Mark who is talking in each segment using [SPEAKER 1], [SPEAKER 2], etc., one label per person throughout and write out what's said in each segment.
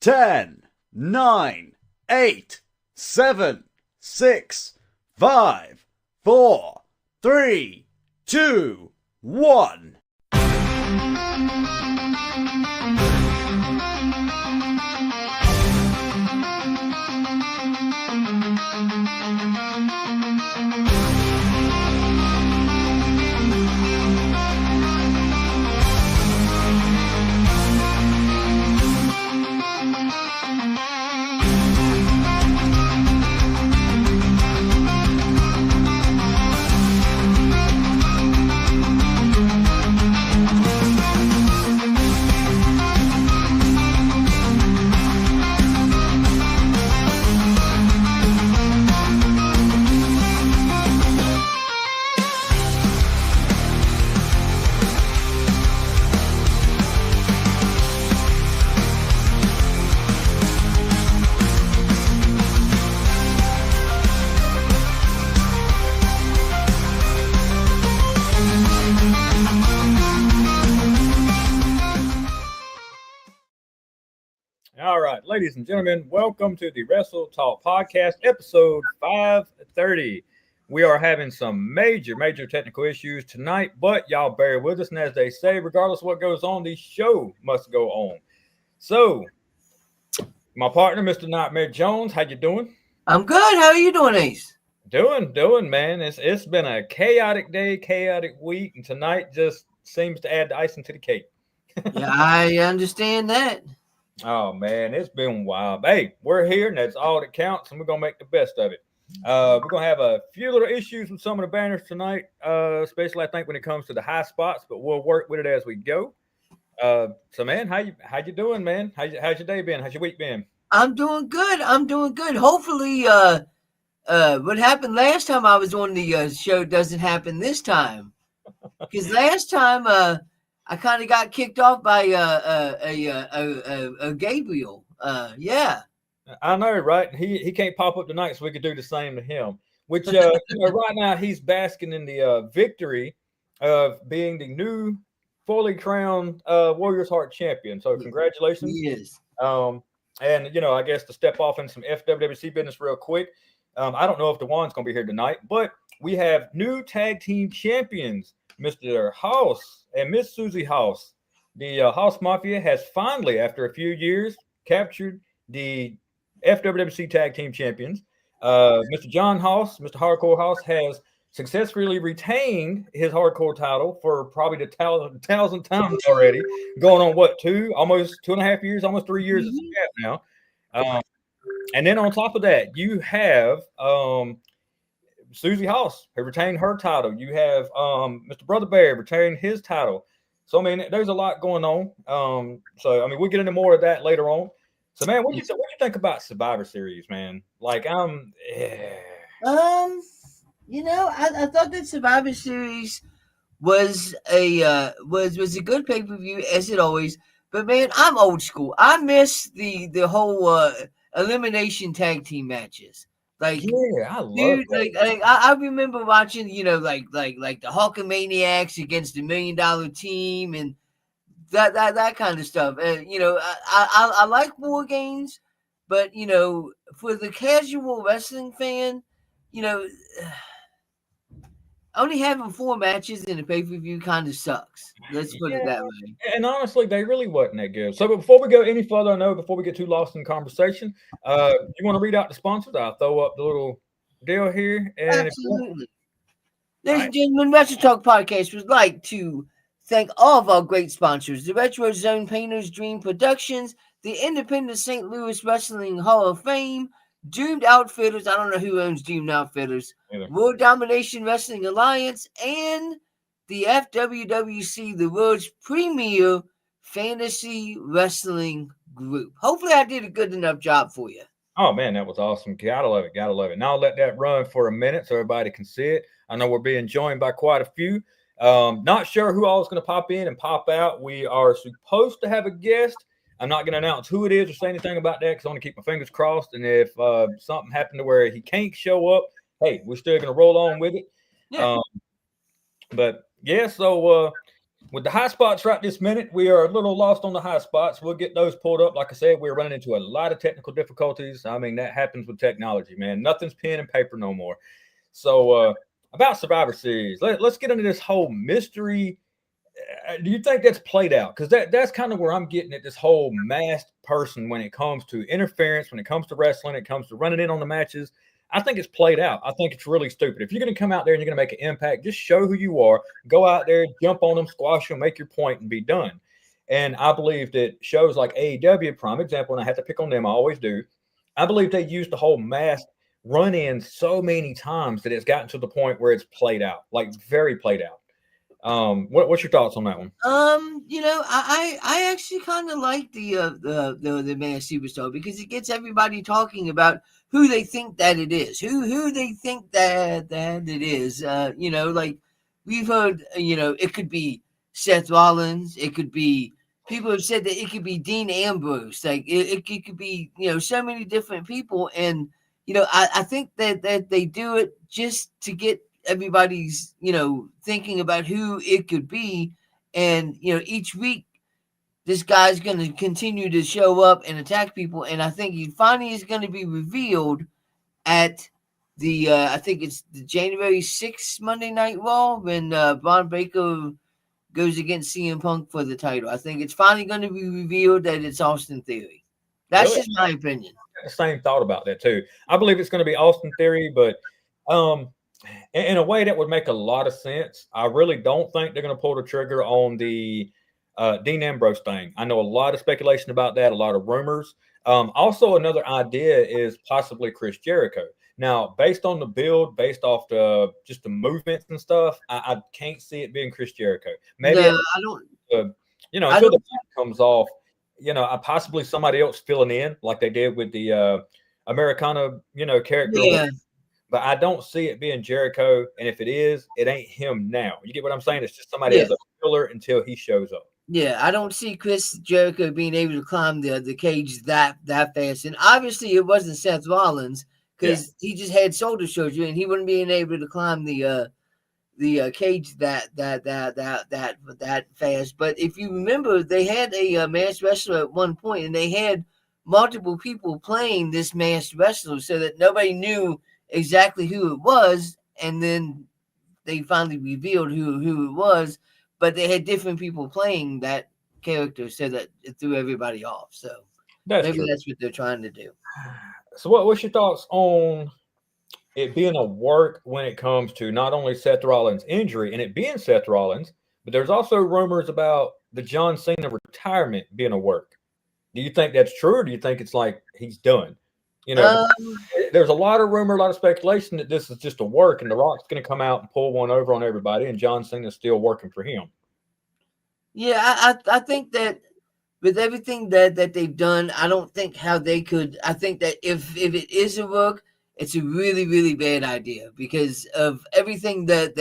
[SPEAKER 1] 10, 9, 8, 7, 6, 5, 4, 3, 2, 1.
[SPEAKER 2] All right, ladies and gentlemen, welcome to the Wrestle Talk Podcast, episode 530. We are having some major technical issues tonight, but y'all bear with us. And as they say, regardless of what goes on, the show must go on. So, my partner, Mr. Nightmare Jones, how you doing?
[SPEAKER 3] I'm good. How are you doing, Ace?
[SPEAKER 2] Doing, man. It's been a chaotic day, chaotic week, and tonight just seems to add the icing to the cake.
[SPEAKER 3] Yeah, I understand that.
[SPEAKER 2] Oh man, it's been wild. Hey, we're here, and that's all that counts, and we're gonna make the best of it. We're gonna have a few little issues with some of the banners tonight, especially I think when it comes to the high spots, but we'll work with it as we go. So man, how you doing, man? How's your day been? How's your week been?
[SPEAKER 3] I'm doing good. Hopefully, what happened last time I was on the show doesn't happen this time. Because last time, I kind of got kicked off by a Gabriel. Yeah.
[SPEAKER 2] I know, right? He can't pop up tonight, so we could do the same to him. Which right now he's basking in the victory of being the new fully crowned Warriors Heart champion. So congratulations.
[SPEAKER 3] He is.
[SPEAKER 2] And I guess to step off in some FWC business real quick. I don't know if DeJuan's gonna be here tonight, but we have new tag team champions, Mr. House and Miss Susie House. The House Mafia has finally, after a few years, captured the FWC Tag Team Champions. Mr. John House, Mr. Hardcore House, has successfully retained his hardcore title for probably the thousandth time already. Going on almost 2.5 years, almost 3 years now. And then on top of that, you have Susie House has retained her title. You have Mr. Brother Bear retained his title. So I mean, there's a lot going on. So I mean, we'll get into more of that later on. So man, what do you think about Survivor Series, man? Like
[SPEAKER 3] I thought that Survivor Series was a good pay-per-view as it always. But man, I'm old school. I miss the whole elimination tag team matches. Like,
[SPEAKER 2] yeah, I love
[SPEAKER 3] dude, I remember watching, like the Hulkamaniacs against the $1 Million Team and that kind of stuff. And I like war games, but for the casual wrestling fan, only having 4 matches in a pay-per-view kind of sucks. Let's put it that way.
[SPEAKER 2] And honestly, they really wasn't that good. So before we go any further, before we get too lost in conversation, you want to read out the sponsors? I'll throw up the little deal here. And
[SPEAKER 3] absolutely. Ladies and gentlemen, Retro Talk Podcast would like to thank all of our great sponsors: the Retro Zone Painters Dream Productions, the Independent St. Louis Wrestling Hall of Fame, Doomed Outfitters. I don't know who owns Doomed Outfitters. World Domination Wrestling Alliance, and the FWWC, the world's premier fantasy wrestling group. Hopefully I did a good enough job for you.
[SPEAKER 2] Oh, man, that was awesome. Gotta love it. Now I'll let that run for a minute so everybody can see it. I know we're being joined by quite a few. Not sure who all is going to pop in and pop out. We are supposed to have a guest. I'm not going to announce who it is or say anything about that because I want to keep my fingers crossed. And if something happened to where he can't show up, hey, we're still going to roll on with it.
[SPEAKER 3] Yeah.
[SPEAKER 2] But yeah, so with the high spots right this minute, we are a little lost on the high spots. We'll get those pulled up. Like I said, we're running into a lot of technical difficulties. I mean, that happens with technology, man. Nothing's pen and paper no more. So about Survivor Series, let's get into this whole mystery. Do you think that's played out? Because that's kind of where I'm getting at, this whole masked person when it comes to interference, when it comes to wrestling, it comes to running in on the matches. I think it's played out. I think it's really stupid. If you're going to come out there and you're going to make an impact, just show who you are. Go out there, jump on them, squash them, make your point, and be done. And I believe that shows like AEW, prime example, and I have to pick on them, I always do. I believe they used the whole masked run-in so many times that it's gotten to the point where it's played out, like very played out. What's your thoughts on that one?
[SPEAKER 3] I actually kind of like the Man Superstar because it gets everybody talking about who they think that it is, who they think that it is. Like we've heard, it could be Seth Rollins, it could be people have said that it could be Dean Ambrose, like it could be so many different people, and I think that they do it just to get everybody's thinking about who it could be, and each week this guy's going to continue to show up and attack people, and I think he finally is going to be revealed at the I think it's the January 6th Monday Night Raw when Braun Breaker goes against CM Punk for the title. I think it's finally going to be revealed that it's Austin Theory. That's
[SPEAKER 2] Really?
[SPEAKER 3] just my opinion.
[SPEAKER 2] The same thought about that too. I believe it's going to be Austin Theory, but in a way that would make a lot of sense. I really don't think they're going to pull the trigger on the Dean Ambrose thing. I know a lot of speculation about that, a lot of rumors. Also, another idea is possibly Chris Jericho. Now, based on the build, based off just the movements and stuff, I can't see it being Chris Jericho. Maybe
[SPEAKER 3] I don't.
[SPEAKER 2] until the match comes off, possibly somebody else filling in like they did with the Americana, character.
[SPEAKER 3] Yeah.
[SPEAKER 2] But I don't see it being Jericho. And if it is, it ain't him now. You get what I'm saying? It's just somebody as a filler until he shows up.
[SPEAKER 3] Yeah, I don't see Chris Jericho being able to climb the cage that fast. And obviously it wasn't Seth Rollins because he just had shoulder surgery and he wouldn't be able to climb the cage that fast. But if you remember, they had a masked wrestler at one point, and they had multiple people playing this masked wrestler so that nobody knew exactly who it was, and then they finally revealed who it was, but they had different people playing that character so that it threw everybody off. So that's what they're trying to do.
[SPEAKER 2] So what's your thoughts on it being a work when it comes to not only Seth Rollins' injury and it being Seth Rollins, but there's also rumors about the John Cena retirement being a work? Do you think that's true, or do you think it's like he's done? There's a lot of rumor, a lot of speculation that this is just a work, and The Rock's going to come out and pull one over on everybody, and John Cena's still working for him.
[SPEAKER 3] Yeah, I think that with everything that they've done, I don't think how they could. I think that if it is a work, it's a really, really bad idea because of everything that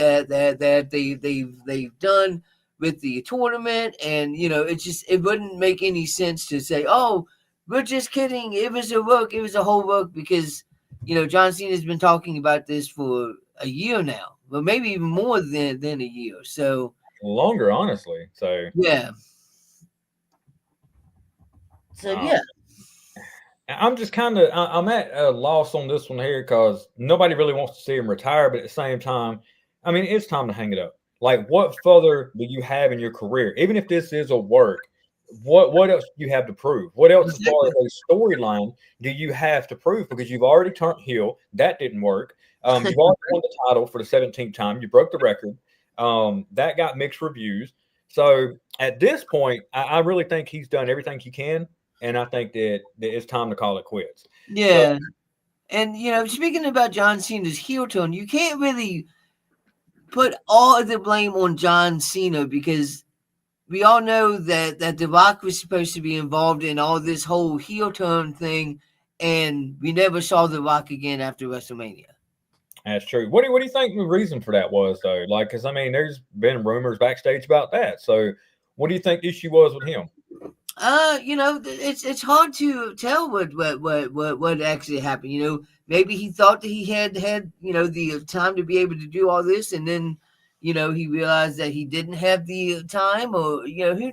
[SPEAKER 3] they've done with the tournament, and it wouldn't make any sense to say, oh, we're just kidding. It was a work. It was a whole work because, John Cena's been talking about this for a year now, but maybe even more than a year. So
[SPEAKER 2] longer, honestly. So
[SPEAKER 3] yeah. So yeah.
[SPEAKER 2] I'm just I'm at a loss on this one here because nobody really wants to see him retire, but at the same time, I mean, it's time to hang it up. Like, what further do you have in your career? Even if this is a work, what else do you have to prove? What else as far as a storyline do you have to prove? Because you've already turned heel. That didn't work. You've already won the title for the 17th time. You broke the record. That got mixed reviews. So at this point, I really think he's done everything he can. And I think that it's time to call it quits.
[SPEAKER 3] Yeah. So, and, speaking about John Cena's heel turn, you can't really put all of the blame on John Cena because we all know that The Rock was supposed to be involved in all this whole heel turn thing, and we never saw The Rock again after WrestleMania.
[SPEAKER 2] That's true. What do you think the reason for that was, though? Like, because, I mean, there's been rumors backstage about that. So what do you think the issue was with him?
[SPEAKER 3] It's hard to tell what actually happened. Maybe he thought that he had the time to be able to do all this, and then you know, he realized that he didn't have the time, or you know,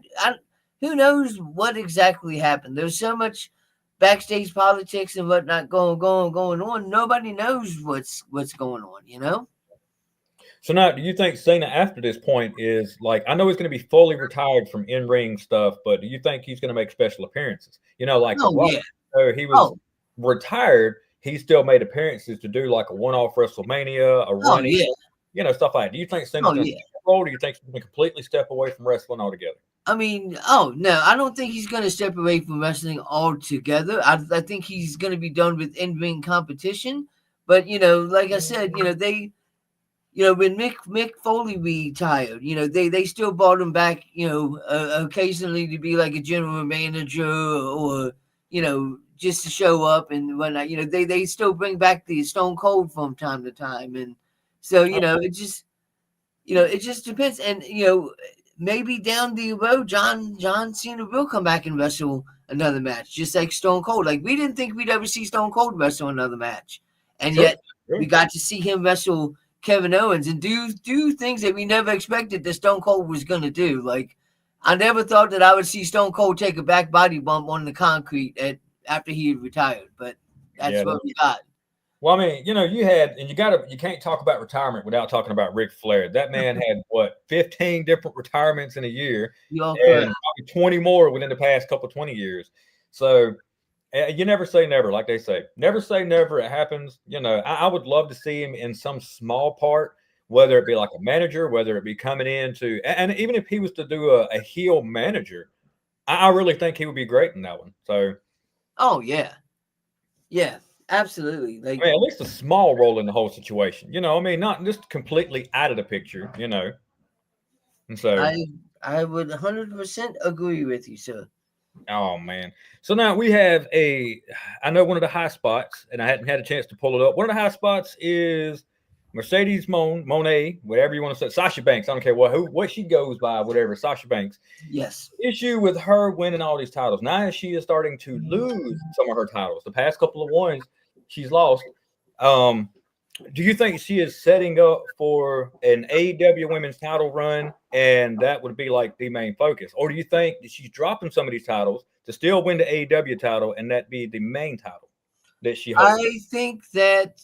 [SPEAKER 3] who knows what exactly happened. There's so much backstage politics and whatnot going on. Nobody knows what's going on, you know.
[SPEAKER 2] So now, do you think Cena after this point is like? I know he's going to be fully retired from in-ring stuff, but do you think he's going to make special appearances? You know, like The
[SPEAKER 3] Oh
[SPEAKER 2] Rock,
[SPEAKER 3] yeah.
[SPEAKER 2] so he was retired. He still made appearances to do like a one-off WrestleMania, a
[SPEAKER 3] Oh
[SPEAKER 2] running,
[SPEAKER 3] yeah.
[SPEAKER 2] you know, stuff like that. Do you think Cena's
[SPEAKER 3] Oh
[SPEAKER 2] going to
[SPEAKER 3] yeah.
[SPEAKER 2] roll? Or do you think he's going to completely step away from wrestling altogether?
[SPEAKER 3] I mean, oh no, I don't think he's going to step away from wrestling altogether. I think he's going to be done with in-ring competition. But you know, like I said, you know, when Mick Foley retired, you know, they still brought him back, you know, occasionally to be like a general manager, or you know, just to show up and whatnot. You know, they still bring back the Stone Cold from time to time, and so you know, it just depends. And you know, maybe down the road, John Cena will come back and wrestle another match, just like Stone Cold. Like we didn't think we'd ever see Stone Cold wrestle another match, and
[SPEAKER 2] Sure,
[SPEAKER 3] yet
[SPEAKER 2] sure.
[SPEAKER 3] we got to see him wrestle Kevin Owens and do things that we never expected that Stone Cold was gonna do. Like I never thought that I would see Stone Cold take a back body bump on the concrete after he had retired, but that's what we got.
[SPEAKER 2] Well, I mean, you know, you can't talk about retirement without talking about Ric Flair. That man had what 15 different retirements in a year, and probably 20 more within the past 20 years. So you never say never, like they say. Never say never. It happens. You know, I would love to see him in some small part, whether it be like a manager, whether it be coming into, and even if he was to do a heel manager, I really think he would be great in that one. So,
[SPEAKER 3] oh yeah, yeah. Absolutely. Like,
[SPEAKER 2] I mean, at least a small role in the whole situation. You know, I mean, not just completely out of the picture, you know. And so
[SPEAKER 3] I would 100% agree with you, sir.
[SPEAKER 2] Oh man. So now we have I know one of the high spots, and I hadn't had a chance to pull it up. One of the high spots is Mercedes Monet, whatever you want to say, Sasha Banks. I don't care what she goes by, whatever, Sasha Banks.
[SPEAKER 3] Yes.
[SPEAKER 2] Issue with her winning all these titles. Now she is starting to lose some of her titles. The past couple of ones she's lost. Do you think she is setting up for an AEW women's title run, and that would be like the main focus? Or do you think that she's dropping some of these titles to still win the AEW title, and that be the main title that she holds?
[SPEAKER 3] I think that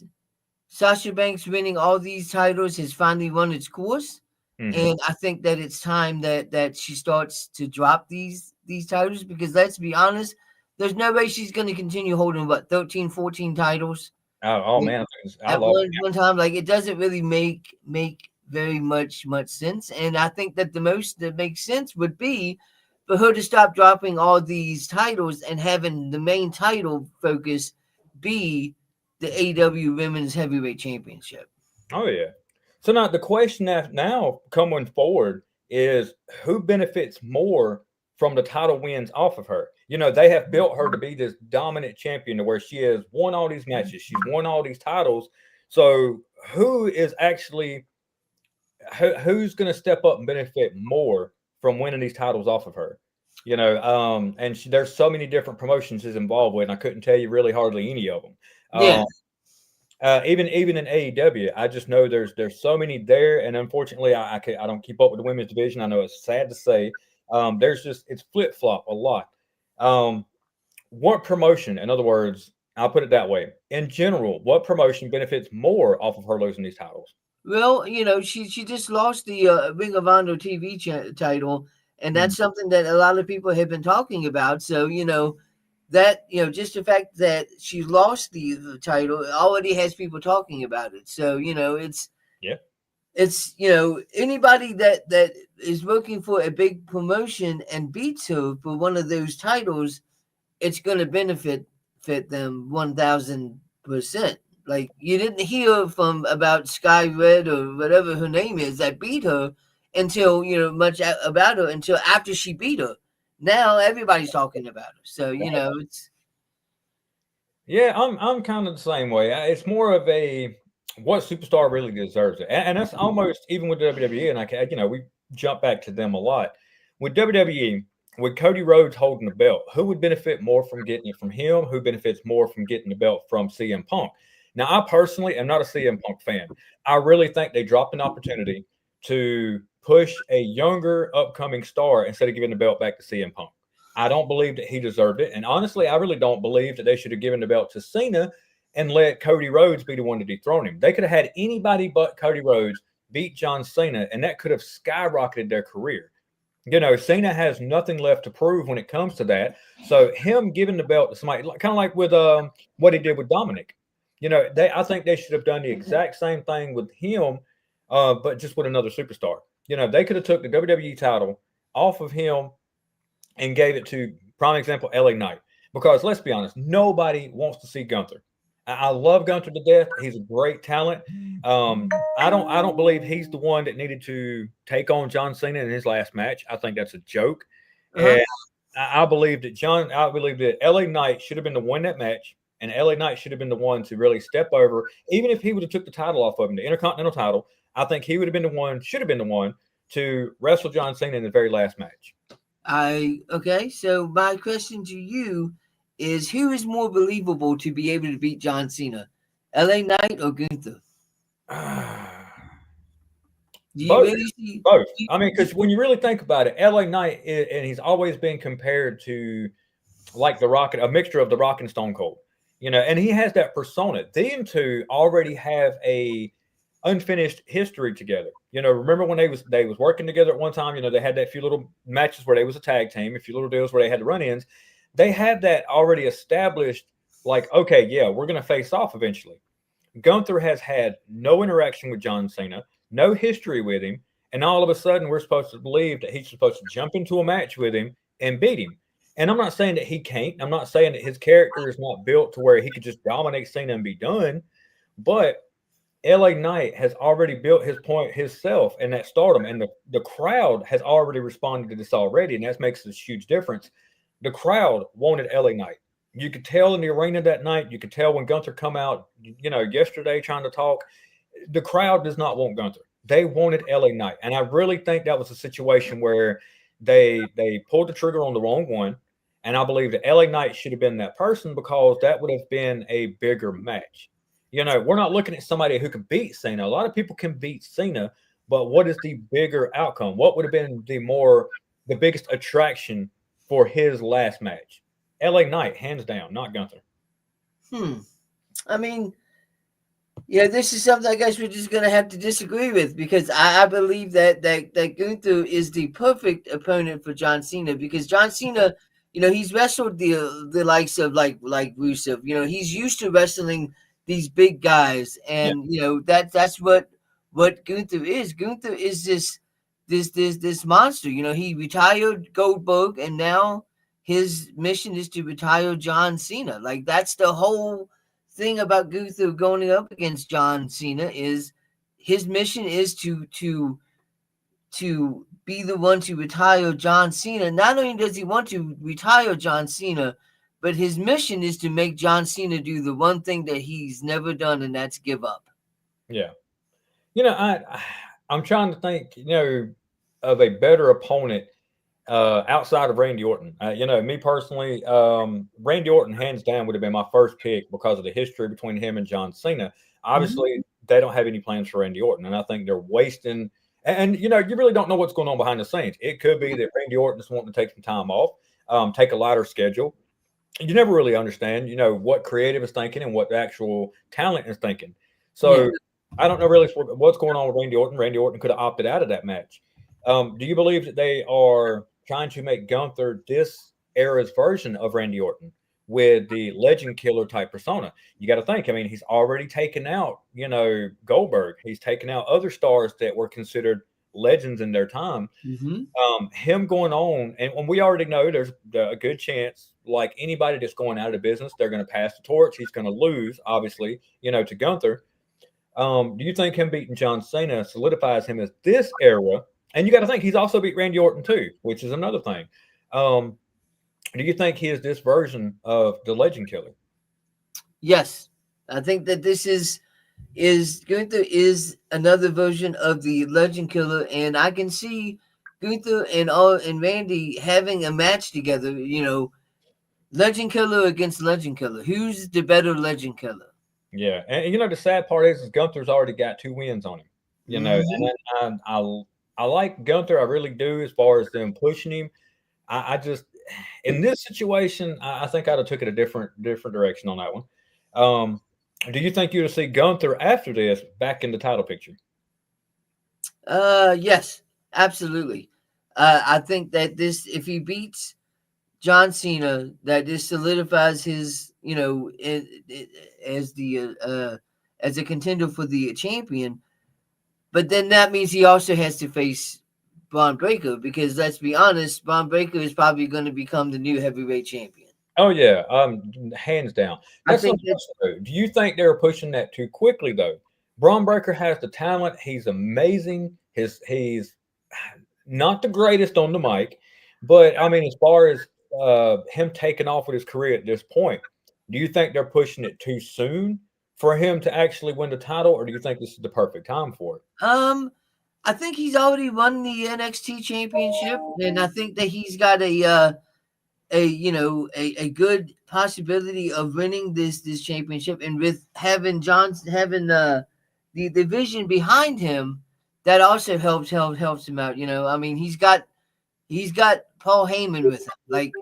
[SPEAKER 3] Sasha Banks winning all these titles has finally run its course. Mm-hmm. And I think that it's time that she starts to drop these titles, because let's be honest, there's no way she's going to continue holding 13, 14 titles.
[SPEAKER 2] Oh man,
[SPEAKER 3] at one time, like it doesn't really make very much sense. And I think that the most that makes sense would be for her to stop dropping all these titles and having the main title focus be the AEW Women's Heavyweight Championship.
[SPEAKER 2] Oh yeah. So now the question now coming forward is who benefits more from the title wins off of her. You know, they have built her to be this dominant champion to where she has won all these matches. She's won all these titles. So who is actually who's going to step up and benefit more from winning these titles off of her? You know, and there's so many different promotions she's involved with, and I couldn't tell you really hardly any of them. Even in AEW, I just know there's so many there, and unfortunately, I don't keep up with the women's division. I know it's sad to say. It's flip flop a lot. What promotion, in other words, I'll put it that way. In general, what promotion benefits more off of her losing these titles?
[SPEAKER 3] Well, you know, she just lost the Ring of Honor TV title, and that's something that a lot of people have been talking about. So, you know, that, you know, just the fact that she lost the title already has people talking about it. So, you know, it's, you know, anybody that is looking for a big promotion and beats her for one of those titles, it's going to benefit them 1,000%. Like, you didn't hear about Sky Red or whatever her name is that beat her until, you know, much about her until after she beat her. Now everybody's talking about her. So, you know, it's.
[SPEAKER 2] Yeah, I'm kind of the same way. It's more of a what superstar really deserves it, and that's almost even with WWE. And you know, we jump back to them a lot with WWE. With Cody Rhodes holding the belt, who would benefit more from getting it from him? Who benefits more from getting the belt from CM Punk? Now, I personally am not a CM Punk fan. I really think they dropped an opportunity to push a younger upcoming star instead of giving the belt back to CM Punk. I don't believe that he deserved it. And honestly, I really don't believe that they should have given the belt to Cena and let Cody Rhodes be the one to dethrone him. They could have had anybody but Cody Rhodes beat John Cena, and that could have skyrocketed their career. You know, Cena has nothing left to prove when it comes to that. So him giving the belt to somebody, kind of like with what he did with Dominic. You know, I think they should have done the exact same thing with him, but just with another superstar. You know, they could have took the WWE title off of him and gave it to, prime example, LA Knight. Because let's be honest, nobody wants to see Gunther. I love Gunther to death. He's a great talent. I don't believe he's the one that needed to take on John Cena in his last match. I think that's a joke. And I believe that LA Knight should have been the one that match, and LA Knight should have been the one to really step over. Even if he would have took the title off of him, the Intercontinental title, I think he would have been the one, should have been the one to wrestle John Cena in the very last match.
[SPEAKER 3] Okay, so my question to you is, who is more believable to be able to beat John Cena, LA Knight or Gunther?
[SPEAKER 2] Both. I mean, because when you really think about it, LA Knight and he's always been compared to like The Rock, a mixture of The Rock and Stone Cold. You know, and he has that persona. Them two already have a unfinished history together. You know, remember when they was working together at one time? You know, they had that few little matches where they was a tag team, a few little deals where they had the run-ins. They had that already established. Like, okay, yeah, we're going to face off eventually. Gunther has had no interaction with John Cena, no history with him, and all of a sudden we're supposed to believe that he's supposed to jump into a match with him and beat him. And I'm not saying that he can't. I'm not saying that his character is not built to where he could just dominate Cena and be done. But LA Knight has already built his point himself in that stardom, and the crowd has already responded to this already, and that makes a huge difference. The crowd wanted LA Knight. You could tell in the arena that night. You could tell when Gunther come out, you know, yesterday trying to talk. The crowd does not want Gunther. They wanted LA Knight. And I really think that was a situation where they pulled the trigger on the wrong one. And I believe that LA Knight should have been that person, because that would have been a bigger match. You know, we're not looking at somebody who can beat Cena. A lot of people can beat Cena, but what is the bigger outcome? What would have been the biggest attraction for his last match? LA Knight, hands down, not Gunther.
[SPEAKER 3] I mean, yeah, this is something I guess we're just going to have to disagree with, because I believe that Gunther is the perfect opponent for John Cena, because John Cena, you know, he's wrestled the likes of like Rusev. You know, he's used to wrestling these big guys, and you know that's what Gunther is. Gunther is this monster. You know, he retired Goldberg, and now his mission is to retire John Cena. Like, that's the whole thing about Gunther going up against John Cena, is his mission is to be the one to retire John Cena. Not only does he want to retire John Cena, but his mission is to make John Cena do the one thing that he's never done, and that's give up.
[SPEAKER 2] Yeah. You know, I'm trying to think, you know, of a better opponent outside of Randy Orton. You know, me personally, Randy Orton hands down would have been my first pick because of the history between him and John Cena. Obviously, they don't have any plans for Randy Orton, and I think they're wasting. And you know, you really don't know what's going on behind the scenes. It could be that Randy Orton is wanting to take some time off, take a lighter schedule. You never really understand, you know, what creative is thinking and what the actual talent is thinking. So I don't know really what's going on with Randy Orton. Randy Orton could have opted out of that match. Do you believe that they are trying to make Gunther this era's version of Randy Orton with the legend killer type persona? You got to think, I mean, he's already taken out, you know, Goldberg. He's taken out other stars that were considered legends in their time. Him going on, and we already know there's a good chance, like anybody that's going out of business, they're going to pass the torch. He's going to lose, obviously, you know, to Gunther. Do you think him beating John Cena solidifies him as this era? And you got to think he's also beat Randy Orton too, which is another thing. Do you think he is this version of the Legend Killer?
[SPEAKER 3] Yes, I think that this is Gunther is another version of the Legend Killer, and I can see Gunther and Randy having a match together. You know, Legend Killer against Legend Killer. Who's the better Legend Killer?
[SPEAKER 2] Yeah, and you know the sad part is Gunther's already got 2 wins on him. you know, and I like Gunther, I really do, as far as them pushing him. I just in this situation, I think I'd have took it a different direction on that one. Do you think you'd see Gunther after this back in the title picture?
[SPEAKER 3] Yes, absolutely. I think that this, if he beats John Cena, that this solidifies his, you know, as a contender for the champion. But then that means he also has to face Braun Breaker, because let's be honest, Braun Breaker is probably going to become the new heavyweight champion.
[SPEAKER 2] Oh yeah, hands down.
[SPEAKER 3] I
[SPEAKER 2] That's
[SPEAKER 3] think
[SPEAKER 2] something. Do you think they're pushing that too quickly though? Braun Breaker has the talent. He's amazing. He's not the greatest on the mic, but I mean, as far as him taking off with his career at this point, do you think they're pushing it too soon for him to actually win the title, or do you think this is the perfect time for it?
[SPEAKER 3] I think he's already won the NXT championship, and I think that he's got a good possibility of winning this championship. And with having the vision behind him, that also helps him out. You know, I mean, he's got Paul Heyman with him. Like,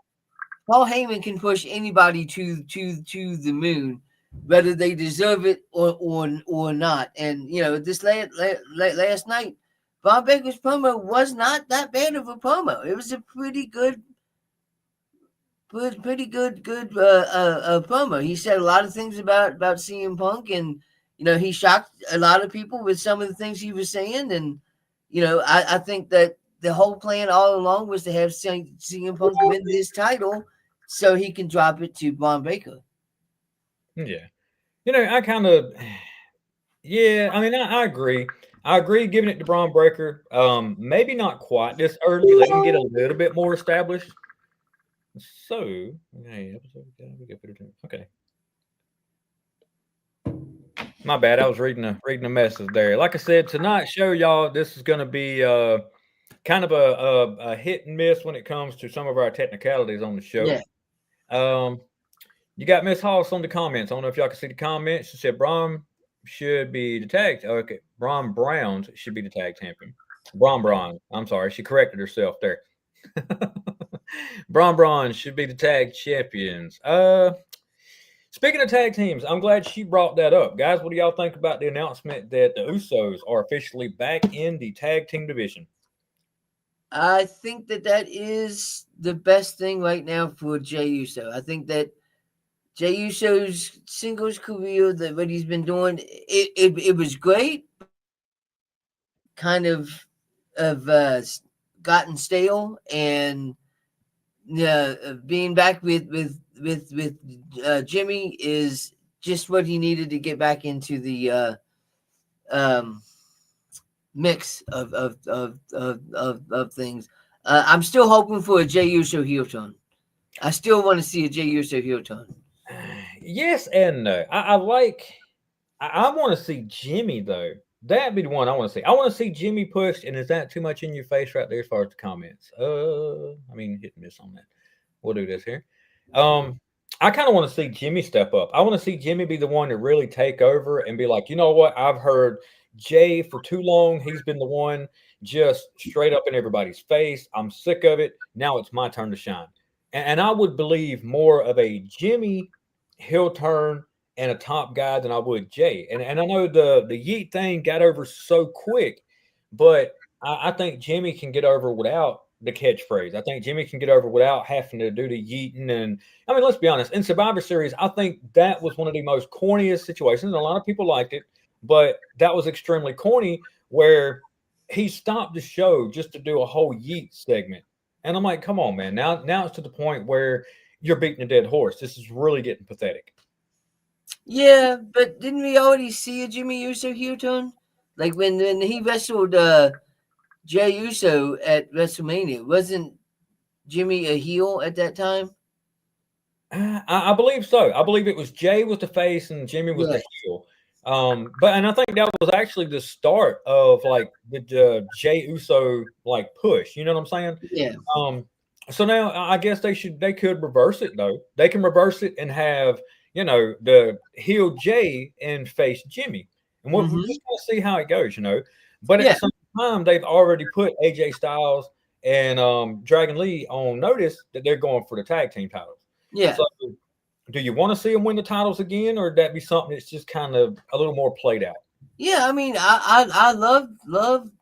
[SPEAKER 3] Paul Heyman can push anybody to the moon, whether they deserve it or not. And you know, this last night, Bob Baker's promo was not that bad of a promo. It was a pretty good promo. He said a lot of things about CM Punk, and you know, he shocked a lot of people with some of the things he was saying. And you know, I think that the whole plan all along was to have CM Punk win this title so he can drop it to Braun Breaker.
[SPEAKER 2] Yeah, you know, I kind of, yeah, I mean, I agree. I agree giving it to Braun Breaker. Maybe not quite this early. Let him get a little bit more established. So, okay. My bad. I was reading a message there. Like I said, tonight's show, y'all, this is going to be kind of a hit and miss when it comes to some of our technicalities on the show.
[SPEAKER 3] Yeah.
[SPEAKER 2] You got Miss Hoss on the comments. I don't know if y'all can see the comments. She said Braun should be the tag. Okay, Braun Browns should be the tag champion. Braun. I'm sorry, she corrected herself there. Braun should be the tag champions. Speaking of tag teams, I'm glad she brought that up. Guys, what do y'all think about the announcement that the Usos are officially back in the tag team division?
[SPEAKER 3] I think that is the best thing right now for Jey Uso. I think that Jey Uso's singles career, that what he's been doing, it was great. Kind of gotten stale, and being back with Jimmy is just what he needed to get back into the mix of things. I'm still hoping for a Jey Uso heel turn. I still want to see a Jey Uso heel turn.
[SPEAKER 2] Yes and no. I want to see Jimmy though. That'd be the one I want to see. I want to see Jimmy pushed. And is that too much in your face right there as far as the comments? I mean, hit and miss on that. We'll do this here. I kind of want to see Jimmy step up. I want to see Jimmy be the one to really take over and be like, you know what? I've heard Jey for too long. He's been the one just straight up in everybody's face. I'm sick of it. Now it's my turn to shine. And I would believe more of a Jimmy heel turn and a top guy than I would Jey. And I know the yeet thing got over so quick, but I think Jimmy can get over without the catchphrase. I think Jimmy can get over without having to do the yeeting. And I mean, let's be honest, in Survivor Series, I think that was one of the most corniest situations. A lot of people liked it, but that was extremely corny, where he stopped the show just to do a whole yeet segment. And I'm like, come on, man. Now it's to the point where you're beating a dead horse. This is really getting pathetic.
[SPEAKER 3] Yeah, but didn't we already see a Jimmy Uso heel turn? Like when he wrestled Jey Uso at WrestleMania, wasn't Jimmy a heel at that time?
[SPEAKER 2] I believe so. I believe it was Jey was the face and Jimmy was the heel. And I think that was actually the start of like the Jey Uso like push. You know what I'm saying?
[SPEAKER 3] Yeah.
[SPEAKER 2] So now I guess they could reverse it though. They can reverse it and have, you know, the heel Jey and face Jimmy, and we're just gonna see how it goes. You know, But at the same time, they've already put AJ Styles and Dragon Lee on notice that they're going for the tag team titles.
[SPEAKER 3] Yeah.
[SPEAKER 2] So, do you want to see them win the titles again, or would that be something that's just kind of a little more played out?
[SPEAKER 3] Yeah, I mean, I love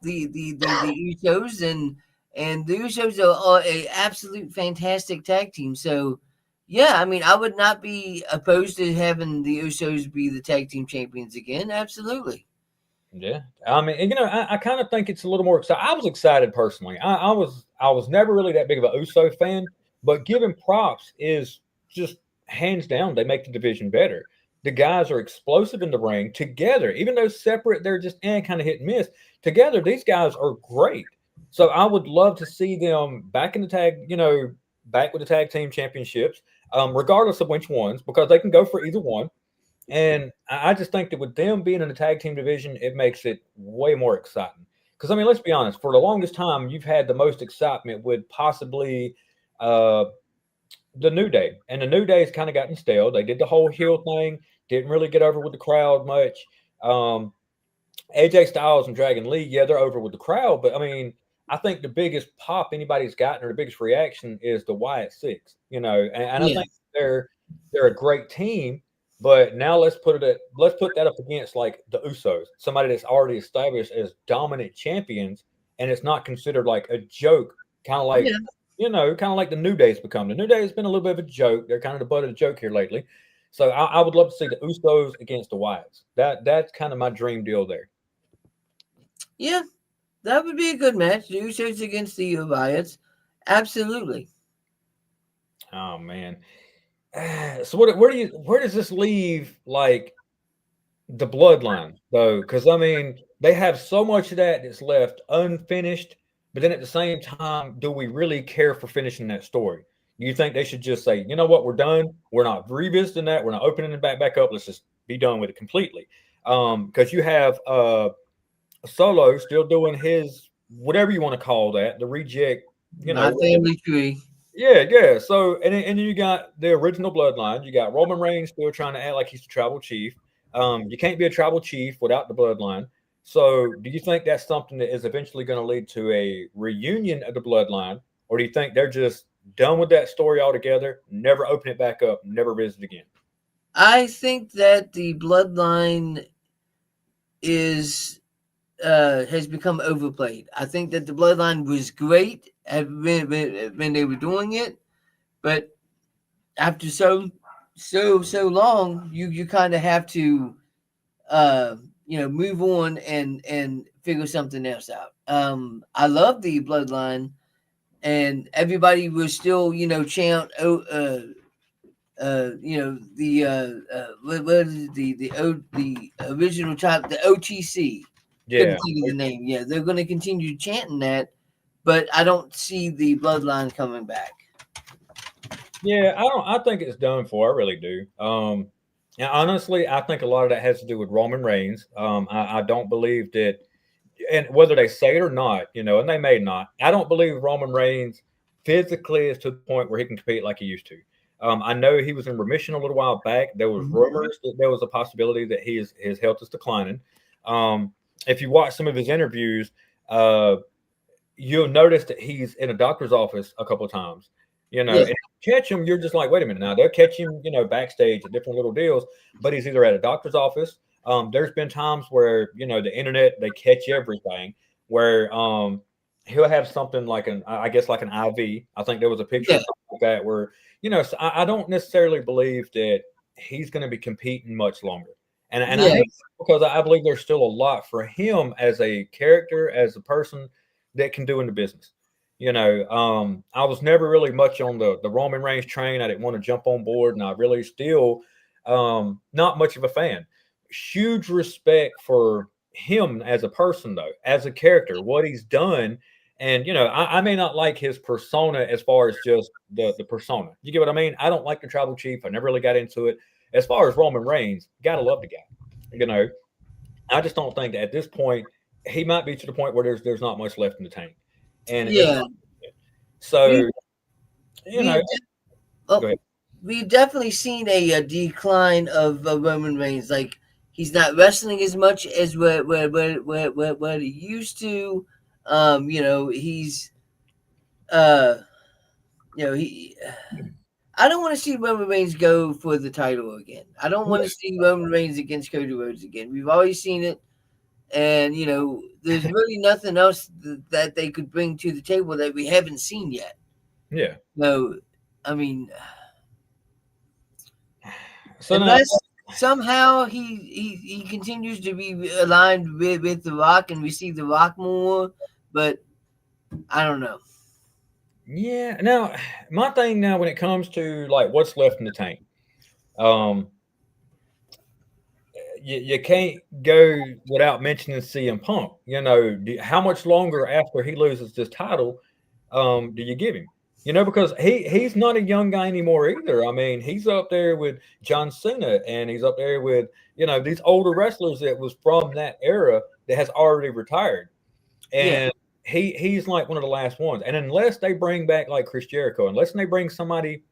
[SPEAKER 3] the Usos, and the Usos are a absolute fantastic tag team. So, yeah, I mean, I would not be opposed to having the Usos be the tag team champions again. Absolutely.
[SPEAKER 2] Yeah, I mean, you know, I kind of think it's a little more exciting. I was excited personally. I was never really that big of a Uso fan, but giving props is just hands down. They make the division better. The guys are explosive in the ring together, even though separate, they're just kind of hit and miss. Together, these guys are great. So I would love to see them back in the tag, you know, back with the tag team championships, regardless of which ones, because they can go for either one. And I just think that with them being in the tag team division, it makes it way more exciting. Because, I mean, let's be honest, for the longest time, you've had the most excitement with possibly the New Day. And the New Day's kind of gotten stale. They did the whole heel thing, didn't really get over with the crowd much. AJ Styles and Dragon Lee, yeah, they're over with the crowd. But, I mean, I think the biggest pop anybody's gotten or the biggest reaction is the Wyatt Six, you know. And I think they're a great team. But now let's put that up against like the Usos, somebody that's already established as dominant champions, and it's not considered like a joke, kind of like you know, kind of like the New Day's become. The New Day has been a little bit of a joke. They're kind of the butt of the joke here lately. So I would love to see the Usos against the Wyatts. That's kind of my dream deal there.
[SPEAKER 3] Yeah, that would be a good match. The Usos against the Wyatts, absolutely.
[SPEAKER 2] Oh man. So where does this leave like the bloodline though? Because I mean they have so much of that that's left unfinished, but then at the same time, do we really care for finishing that story? Do you think they should just say, you know what, we're done, we're not revisiting that, we're not opening it back up, let's just be done with it completely? Because you have Solo still doing his whatever you want to call that, the reject, you know,
[SPEAKER 3] my family tree.
[SPEAKER 2] Yeah. So and then you got the original bloodline. You got Roman Reigns still trying to act like he's the tribal chief. You can't be a tribal chief without the bloodline. So do you think that's something that is eventually going to lead to a reunion of the bloodline, or do you think they're just done with that story altogether, never open it back up, never visit again?
[SPEAKER 3] I think that the bloodline has become overplayed. I think that the bloodline was great when they were doing it, but after so long, you kind of have to move on and figure something else out. I love the bloodline, and everybody was still chant what is the original type, the OTC.
[SPEAKER 2] Yeah.
[SPEAKER 3] The name. Yeah, they're going to continue chanting that, but I don't see the bloodline coming back.
[SPEAKER 2] Yeah, I think it's done for. I really do. And honestly, I think a lot of that has to do with Roman Reigns. I don't believe that, and whether they say it or not, and they may not, I don't believe Roman Reigns physically is to the point where he can compete like he used to. I know he was in remission a little while back. There was rumors that there was a possibility that his health is declining. If you watch some of his interviews, you'll notice that he's in a doctor's office a couple of times. And if you catch him, you're just like, wait a minute. Now they'll catch him, backstage at different little deals, but he's either at a doctor's office. There's been times where, the internet, they catch everything where he'll have something like an IV. I think there was a picture of something like that where, so I don't necessarily believe that he's going to be competing much longer. And I hate because I believe there's still a lot for him as a character, as a person that can do in the business. I was never really much on the Roman Reigns train. I didn't want to jump on board, and I really still not much of a fan. Huge respect for him as a person, though, as a character, what he's done. And, I may not like his persona as far as just the persona. You get what I mean? I don't like the tribal chief. I never really got into it. As far as Roman Reigns, gotta love the guy. I just don't think that at this point he might be to the point where there's not much left in the tank. And so go ahead.
[SPEAKER 3] We've definitely seen a decline of Roman Reigns. Like He's not wrestling as much as what he used to. You know, he's you know, I don't want to see Roman Reigns go for the title again. I don't want to see Roman Reigns against Cody Rhodes again. We've already seen it. And, you know, there's really nothing else that they could bring to the table that we haven't seen yet.
[SPEAKER 2] Yeah.
[SPEAKER 3] No, I mean,
[SPEAKER 2] so
[SPEAKER 3] unless somehow he continues to be aligned with The Rock and we see The Rock more, but I don't know.
[SPEAKER 2] Yeah. Now, my thing now when it comes to like what's left in the tank, you can't go without mentioning CM Punk. You know, how much longer after he loses this title do you give him? You know, because he's not a young guy anymore either. I mean, he's up there with John Cena, and he's up there with, you know, these older wrestlers that was from that era that has already retired. And he's like one of the last ones. And unless they bring back like Chris Jericho, unless they bring somebody.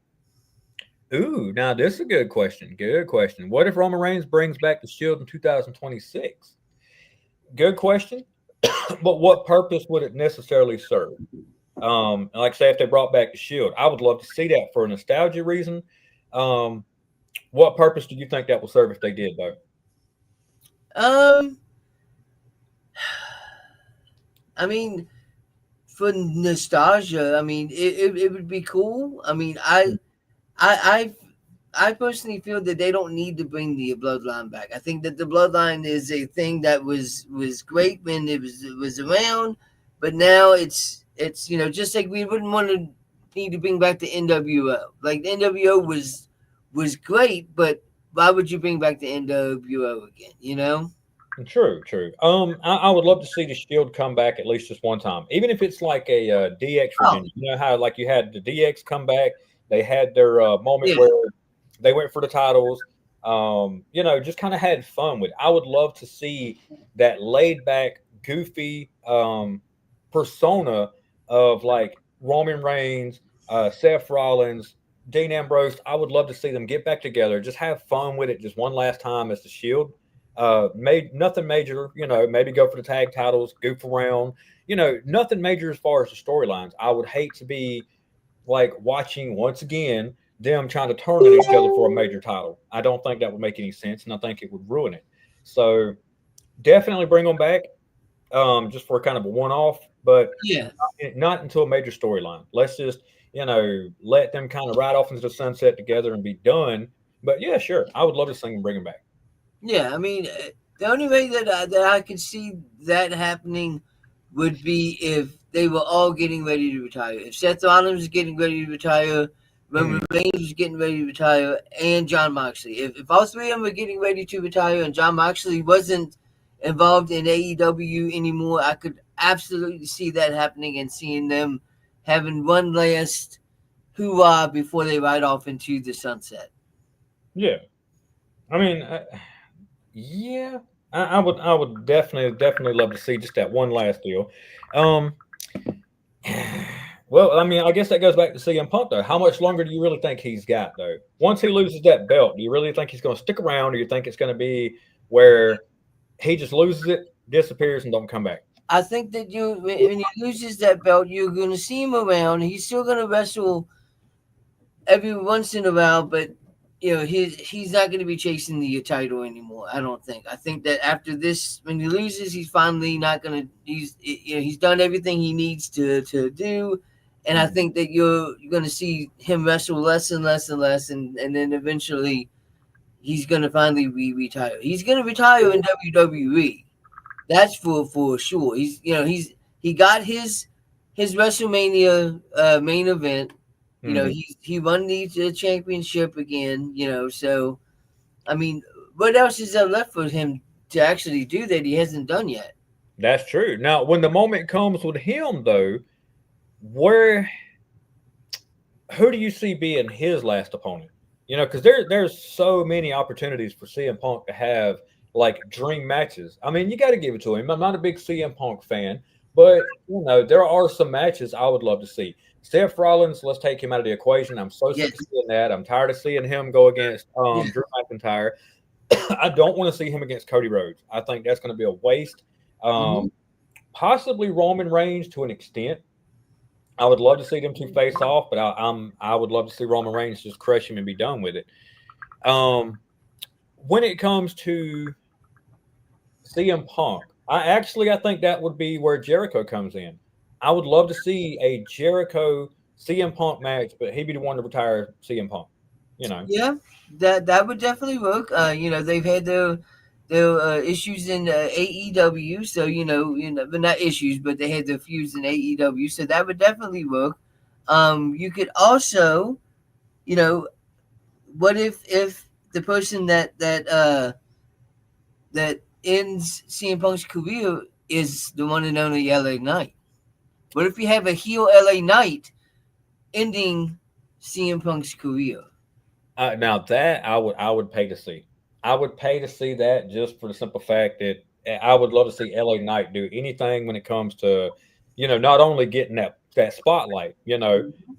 [SPEAKER 2] Ooh, now this is a good question. Good question. What if Roman Reigns brings back the Shield in 2026? Good question. But what purpose would it necessarily serve? Like say if they brought back the Shield, I would love to see that for a nostalgia reason. What purpose do you think that will serve if they did, though?
[SPEAKER 3] I mean, for nostalgia, I mean, it would be cool. I mean, I personally feel that they don't need to bring the Bloodline back. I think that the Bloodline is a thing that was great when it was around, but now it's you know, just like we wouldn't need to bring back the NWO. Like the NWO was great, but why would you bring back the NWO again? You know.
[SPEAKER 2] True. I would love to see the Shield come back at least just one time, even if it's like a DX reunion. You know how like you had the DX come back, they had their moment where they went for the titles. You know, just kind of had fun with it. I would love to see that laid back, goofy persona of like Roman Reigns, Seth Rollins, Dean Ambrose. I would love to see them get back together, just have fun with it, just one last time as the Shield. Made nothing major, you know, maybe go for the tag titles, goof around, you know, nothing major as far as the storylines. I would hate to be like watching once again them trying to turn on each other for a major title. I don't think that would make any sense, and I think it would ruin it. So definitely bring them back, just for kind of a one-off, but not until a major storyline. Let's just, you know, let them kind of ride off into the sunset together and be done. But yeah, sure, I would love to see them bring them back.
[SPEAKER 3] Yeah, I mean, the only way that I could see that happening would be if they were all getting ready to retire. If Seth Rollins was getting ready to retire, Roman Reigns was getting ready to retire, and Jon Moxley. If all three of them were getting ready to retire and Jon Moxley wasn't involved in AEW anymore, I could absolutely see that happening and seeing them having one last hoorah before they ride off into the sunset.
[SPEAKER 2] Yeah. I mean... yeah, I would definitely love to see just that one last deal. Well, I mean, I guess that goes back to CM Punk, though. How much longer do you really think he's got, though? Once he loses that belt, do you really think he's going to stick around, or do you think it's going to be where he just loses it, disappears, and don't come back?
[SPEAKER 3] I think that when he loses that belt, you're going to see him around. He's still going to wrestle every once in a while, but you know, he's not going to be chasing the title anymore. I don't think. I think that after this, when he loses, he's finally not going to. He's done everything he needs to do, and I think that you're going to see him wrestle less and less and less, and then eventually, he's going to finally retire. He's going to retire in WWE. That's for sure. He got his WrestleMania main event. You know, he won the championship again, you know, so, I mean, what else is there left for him to actually do that he hasn't done yet?
[SPEAKER 2] That's true. Now, when the moment comes with him, though, who do you see being his last opponent? You know, because there's so many opportunities for CM Punk to have, like, dream matches. I mean, you got to give it to him. I'm not a big CM Punk fan, but, you know, there are some matches I would love to see. Seth Rollins, let's take him out of the equation. I'm so sick of seeing that. I'm tired of seeing him go against Drew McIntyre. I don't want to see him against Cody Rhodes. I think that's going to be a waste. Possibly Roman Reigns to an extent. I would love to see them two face off, but I would love to see Roman Reigns just crush him and be done with it. When it comes to CM Punk, I think that would be where Jericho comes in. I would love to see a Jericho CM Punk match, but he'd be the one to retire CM Punk.
[SPEAKER 3] Yeah, that would definitely work. They've had their issues in AEW, so but not issues, but they had their feuds in AEW, so that would definitely work. You could also, what if the person that ends CM Punk's career is the one and only LA Knight? What if you have a heel LA Knight ending CM Punk's career?
[SPEAKER 2] Now that I would pay to see. I would pay to see that just for the simple fact that I would love to see LA Knight do anything when it comes to, not only getting that spotlight,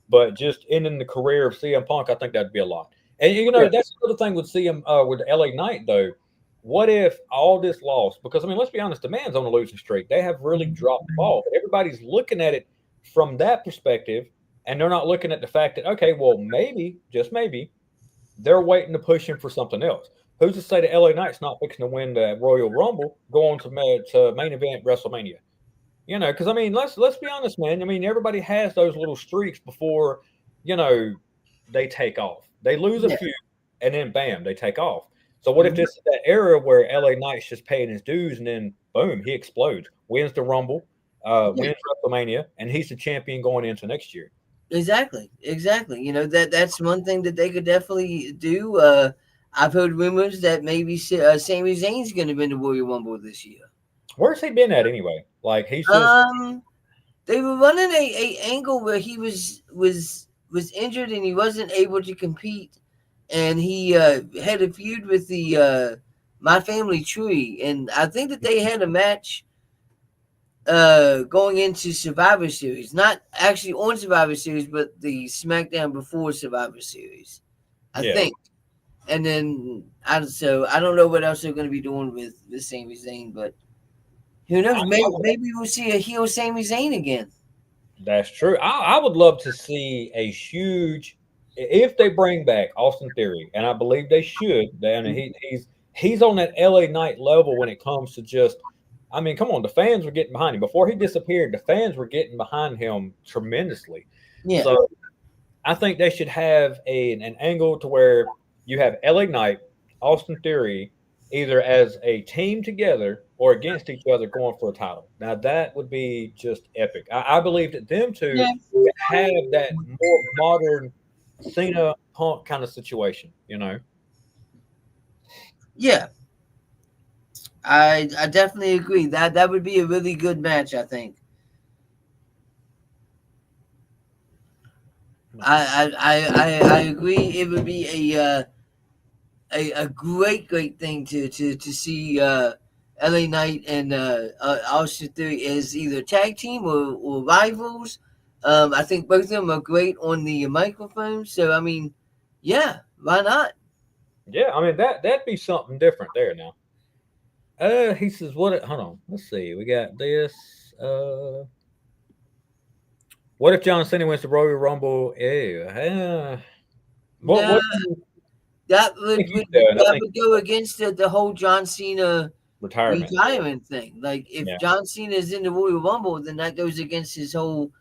[SPEAKER 2] but just ending the career of CM Punk. I think that'd be a lot. And that's another thing with with LA Knight though. What if all this loss? Because let's be honest, the man's on a losing streak. They have really dropped the ball. But everybody's looking at it from that perspective, and they're not looking at the fact that okay, well maybe, just maybe, they're waiting to push him for something else. Who's to say that LA Knight's not fixing to win the Royal Rumble, go on to main event WrestleMania? Because let's be honest, man. Everybody has those little streaks before, they take off. They lose a few, and then bam, they take off. So what if this is that era where LA Knight's just paying his dues, and then boom, he explodes, wins the Rumble, wins WrestleMania, and he's the champion going into next year.
[SPEAKER 3] Exactly. That's one thing that they could definitely do. I've heard rumors that maybe Sami Zayn's going to be in the Royal Rumble this year.
[SPEAKER 2] Where's he been at anyway? Like he's just
[SPEAKER 3] they were running a angle where he was injured and he wasn't able to compete, and he had a feud with the My Family Tree, and I think that they had a match going into Survivor Series, not actually on Survivor Series, but the SmackDown before Survivor Series, I think. And then I don't know what else they're going to be doing with Sami Zayn, but who knows? Maybe we'll see a heel Sami Zayn again.
[SPEAKER 2] That's true. I would love to see a huge, if they bring back Austin Theory, and I believe they should. He's on that LA Knight level when it comes to just. Come on, the fans were getting behind him. Before he disappeared, the fans were getting behind him tremendously.
[SPEAKER 3] Yeah.
[SPEAKER 2] So I think they should have an angle to where you have LA Knight, Austin Theory, either as a team together or against each other going for a title. Now, that would be just epic. I believe that them two have that more modern Cena Punk kind of situation,
[SPEAKER 3] Yeah. I definitely agree. That would be a really good match, I think. I agree. It would be a great thing to see LA Knight and Austin Theory as either tag team or rivals. I think both of them are great on the microphone. So yeah, why not?
[SPEAKER 2] Yeah, that'd be something different there now. He says, hold on. Let's see. We got this. What if John Cena wins the Royal Rumble? That
[SPEAKER 3] would go against the whole John Cena retirement thing. Like if John Cena is in the Royal Rumble, then that goes against his whole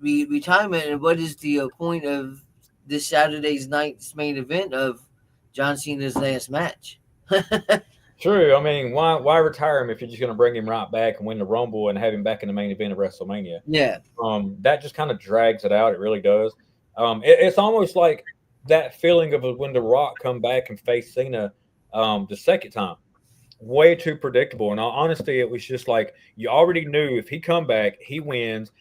[SPEAKER 3] retirement. And what is the point of this Saturday's night's main event of John Cena's last match?
[SPEAKER 2] True. Why retire him if you're just going to bring him right back and win the Rumble and have him back in the main event of WrestleMania?
[SPEAKER 3] Yeah.
[SPEAKER 2] That just kind of drags it out. It really does. It's almost like that feeling of when The Rock come back and face Cena the second time. Way too predictable. And honestly, it was just like you already knew if he come back, he wins.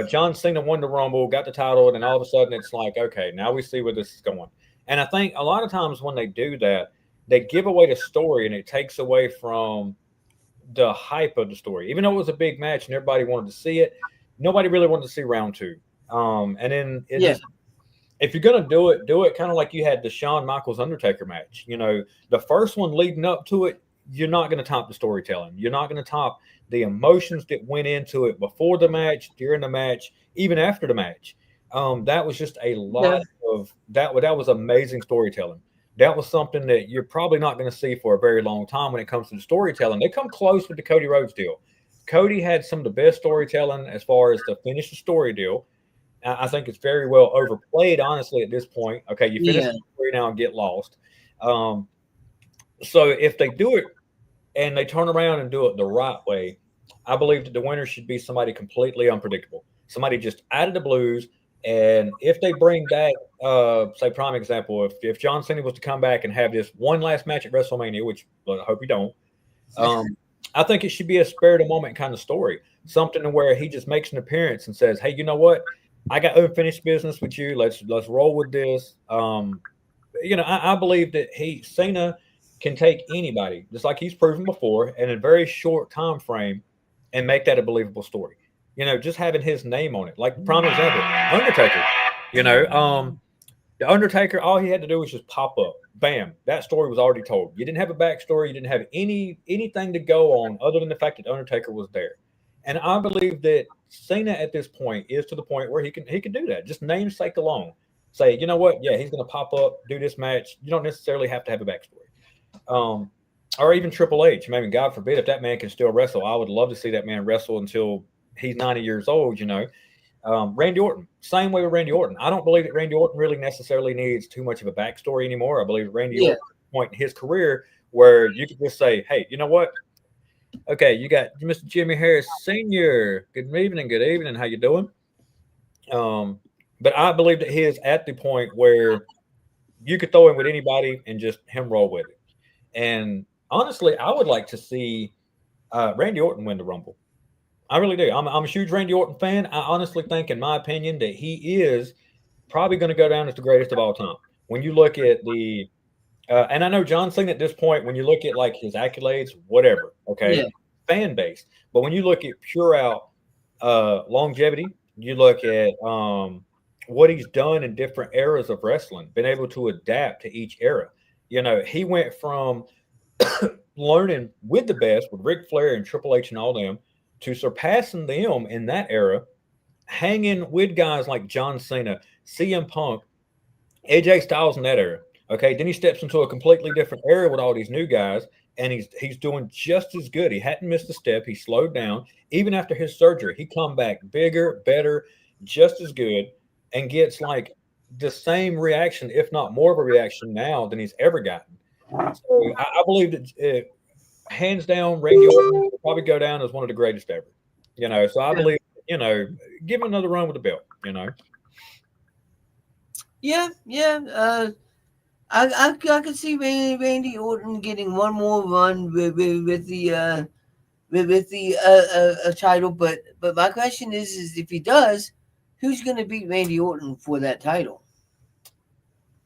[SPEAKER 2] John Cena won the Rumble, got the title, and then all of a sudden it's like, okay, now we see where this is going. And I think a lot of times when they do that, they give away the story and it takes away from the hype of the story. Even though it was a big match and everybody wanted to see it, nobody really wanted to see round two. And then if you're gonna do it kind of like you had the Shawn Michaels Undertaker match. You know, the first one leading up to it, you're not gonna top the storytelling. You're not gonna top the emotions that went into it before the match, during the match, even after the match. That was just a lot of that. That was amazing storytelling. That was something that you're probably not going to see for a very long time when it comes to the storytelling. They come close with the Cody Rhodes deal. Cody had some of the best storytelling as far as to finish the story deal. I think it's very well overplayed, honestly, at this point. Okay, you finish the story now and get lost. So if they do it and they turn around and do it the right way, I believe that the winner should be somebody completely unpredictable, somebody just out of the blues. And if they bring back, say, prime example, if John Cena was to come back and have this one last match at WrestleMania, which I hope you don't, I think it should be a spare of the moment kind of story, something where he just makes an appearance and says, "Hey, you know what? I got unfinished business with you. Let's roll with this." You know, I believe that Cena can take anybody, just like he's proven before, in a very short time frame, and make that a believable story. You know, just having his name on it. Like prime example, Undertaker. You know, the Undertaker, all he had to do was just pop up. Bam. That story was already told. You didn't have a backstory. You didn't have anything to go on other than the fact that Undertaker was there. And I believe that Cena at this point is to the point where he can do that. Just namesake alone. Say, you know what? Yeah, he's going to pop up, do this match. You don't necessarily have to have a backstory. Or even Triple H. Maybe, God forbid, if that man can still wrestle, I would love to see that man wrestle until he's 90 years old, you know. Randy Orton, same way with Randy Orton. I don't believe that Randy Orton really necessarily needs too much of a backstory anymore. I believe Randy Orton point in his career where you could just say, "Hey, you know what? Okay, you got Mr. Jimmy Harris Sr. Good evening. How you doing?" But I believe that he is at the point where you could throw him with anybody and just him roll with it. And honestly, I would like to see Randy Orton win the Rumble. I really do. I'm a huge Randy Orton fan. I honestly think, in my opinion, that he is probably going to go down as the greatest of all time. When you look at the, and I know John Cena at this point, when you look at like his accolades, whatever, okay, fan base. But when you look at pure out longevity, you look at what he's done in different eras of wrestling, been able to adapt to each era. You know, he went from learning with the best, with Ric Flair and Triple H and all them, to surpassing them in that era, hanging with guys like John Cena, CM Punk, AJ Styles in that era. Okay, then he steps into a completely different era with all these new guys, and he's doing just as good. He hadn't missed a step. He slowed down. Even after his surgery, he come back bigger, better, just as good, and gets like the same reaction, if not more of a reaction now than he's ever gotten. So I believe that hands down, Randy Orton will probably go down as one of the greatest ever. You know, so I believe, you know, give him another run with the belt, you know.
[SPEAKER 3] Yeah. I could see Randy Orton getting one more run with the title, but my question is if he does, who's going to beat Randy Orton for that title?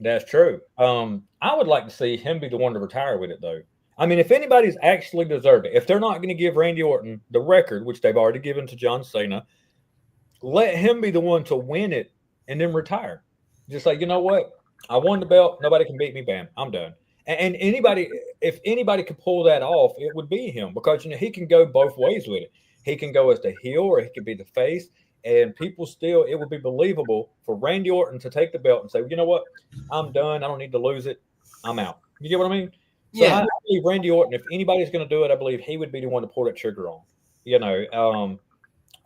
[SPEAKER 2] That's true. I would like to see him be the one to retire with it, though. I mean, if anybody's actually deserved it, if they're not going to give Randy Orton the record, which they've already given to John Cena, let him be the one to win it and then retire. Just like, you know what? I won the belt. Nobody can beat me. Bam. I'm done. And anybody, if anybody could pull that off, it would be him, because, you know, he can go both ways with it. He can go as the heel or he could be the face. And people still, it would be believable for Randy Orton to take the belt and say, you know what? I'm done. I don't need to lose it. I'm out. You get what I mean? So I believe Randy Orton, if anybody's going to do it, I believe he would be the one to pull that trigger on. You know,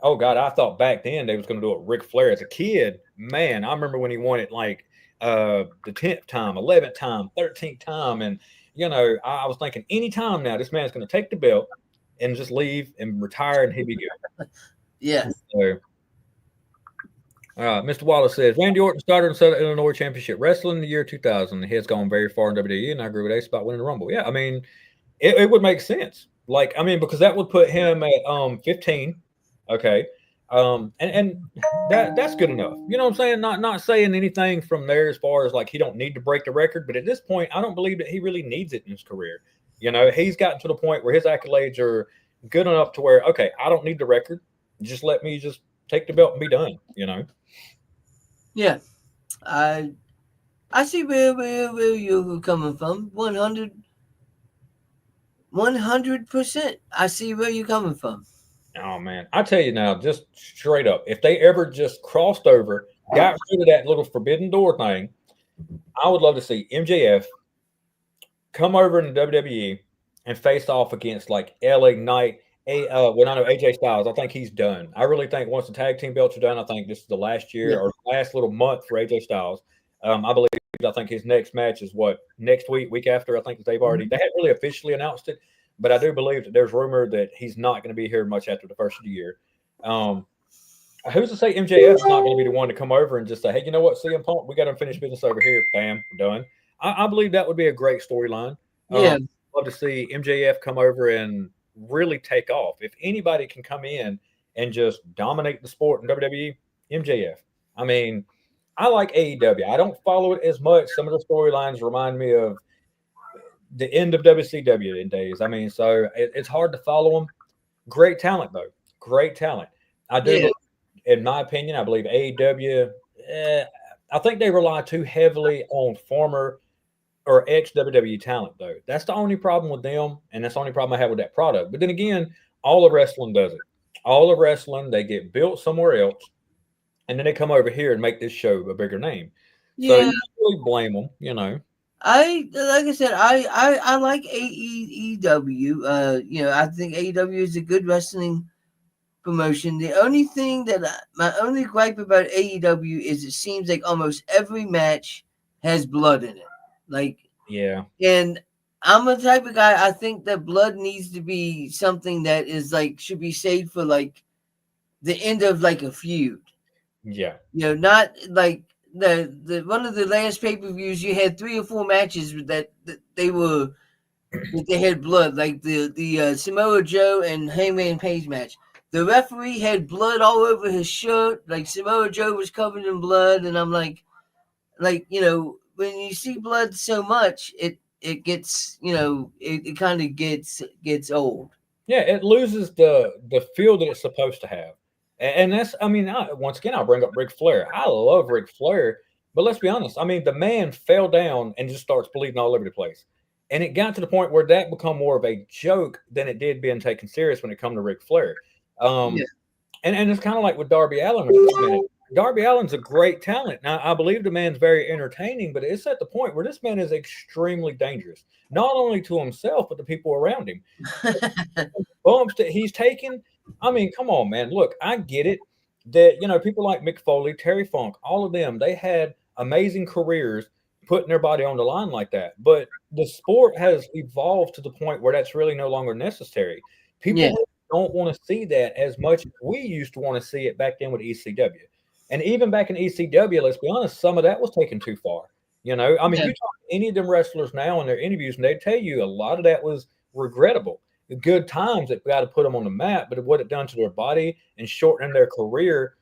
[SPEAKER 2] oh, God, I thought back then they was going to do it with Ric Flair as a kid. Man, I remember when he won it like the 10th time, 11th time, 13th time. And, you know, I was thinking any time now, this man's going to take the belt and just leave and retire and he'd be good.
[SPEAKER 3] Yeah.
[SPEAKER 2] So, Mr. Wallace says, Randy Orton started in Southern Illinois Championship Wrestling in the year 2000. He has gone very far in WWE, and I agree with Ace about winning the Rumble. Yeah, I mean, it would make sense. Like, I mean, because that would put him at 15. Okay. And that's good enough. You know what I'm saying? Not saying anything from there as far as like he don't need to break the record, but at this point, I don't believe that he really needs it in his career. You know, he's gotten to the point where his accolades are good enough to where, okay, I don't need the record. Just let me just take the belt and be done, you know?
[SPEAKER 3] Yeah. I see where you're coming from. 100%. I see where you're coming from.
[SPEAKER 2] Oh man, I tell you now, just straight up, if they ever just crossed over, got rid of that little forbidden door thing, I would love to see MJF come over in the WWE and face off against like LA Knight. When I know AJ Styles, I think he's done. I really think once the tag team belts are done, I think this is the last year or last little month for AJ Styles. I think his next match is what next week after. I think they haven't really officially announced it, but I do believe that there's rumor that he's not going to be here much after the first of the year. Who's to say MJF is not going to be the one to come over and just say, hey, you know what, CM Punk, we got unfinished business over here. Bam, we're done. I believe that would be a great storyline.
[SPEAKER 3] Yeah.
[SPEAKER 2] Love to see MJF come over and really take off. If anybody can come in and just dominate the sport in WWE, MJF. I mean, I like AEW. I don't follow it as much. Some of the storylines remind me of the end of WCW in days. I mean, so it's hard to follow them. Great talent, though. Great talent. I do, in my opinion, I believe AEW, I think they rely too heavily on former or ex WWE talent, though. That's the only problem with them, and that's the only problem I have with that product. But then again, all of wrestling does it. All of wrestling, they get built somewhere else, and then they come over here and make this show a bigger name. So you can't really blame them, you know.
[SPEAKER 3] I like AEW. I think AEW is a good wrestling promotion. The only thing my only gripe about AEW is it seems like almost every match has blood in it. Like, and I'm a type of guy, I think that blood needs to be something that is like should be saved for like the end of like a feud.
[SPEAKER 2] Yeah.
[SPEAKER 3] Not like the one of the last pay-per-views you had 3 or 4 matches that they had blood, like the Samoa Joe and Hangman Page match. The referee had blood all over his shirt, like Samoa Joe was covered in blood, and I'm like when you see blood so much, it gets it kind of gets old.
[SPEAKER 2] Yeah, it loses the feel that it's supposed to have. And that's, I mean, once again, I'll bring up Ric Flair. I love Ric Flair, but let's be honest. I mean, the man fell down and just starts bleeding all over the place. And it got to the point where that become more of a joke than it did being taken serious when it come to Ric Flair. And it's kind of like with Darby Allin at this minute. Darby Allin's a great talent. Now, I believe the man's very entertaining, but it's at the point where this man is extremely dangerous, not only to himself, but the people around him. Bumps that he's taken. I mean, come on, man. Look, I get it that, people like Mick Foley, Terry Funk, all of them, they had amazing careers putting their body on the line like that. But the sport has evolved to the point where that's really no longer necessary. People don't want to see that as much as we used to want to see it back then with ECW. And even back in ECW, let's be honest, some of that was taken too far. I mean, you talk to any of them wrestlers now in their interviews, and they tell you a lot of that was regrettable. The good times that got to put them on the map, but what it done to their body and shortening their career,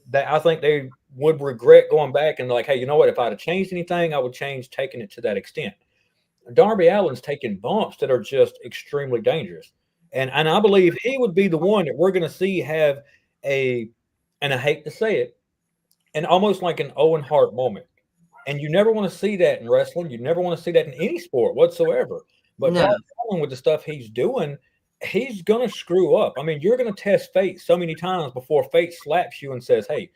[SPEAKER 2] that I think they would regret going back and like, hey, you know what? If I'd have changed anything, I would change taking it to that extent. Darby Allin's taking bumps that are just extremely dangerous. And I believe he would be the one that we're going to see have and I hate to say it, and almost like an Owen Hart moment. And you never want to see that in wrestling. You never want to see that in any sport whatsoever. But with the stuff he's doing, he's going to screw up. I mean, you're going to test fate so many times before fate slaps you and says, hey,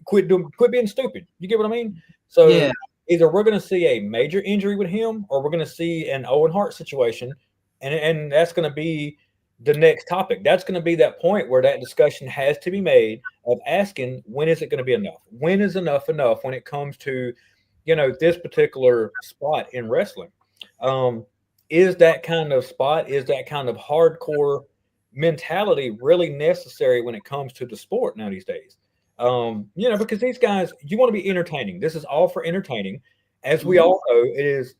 [SPEAKER 2] quit being stupid. You get what I mean? So either we're going to see a major injury with him or we're going to see an Owen Hart situation. And that's going to be the next topic. That's going to be that point where that discussion has to be made of asking, when is it going to be enough? When is enough when it comes to, this particular spot in wrestling? Is that kind of spot, is that kind of hardcore mentality really necessary when it comes to the sport now these days? Because these guys, you want to be entertaining. This is all for entertaining. As we all know, it is,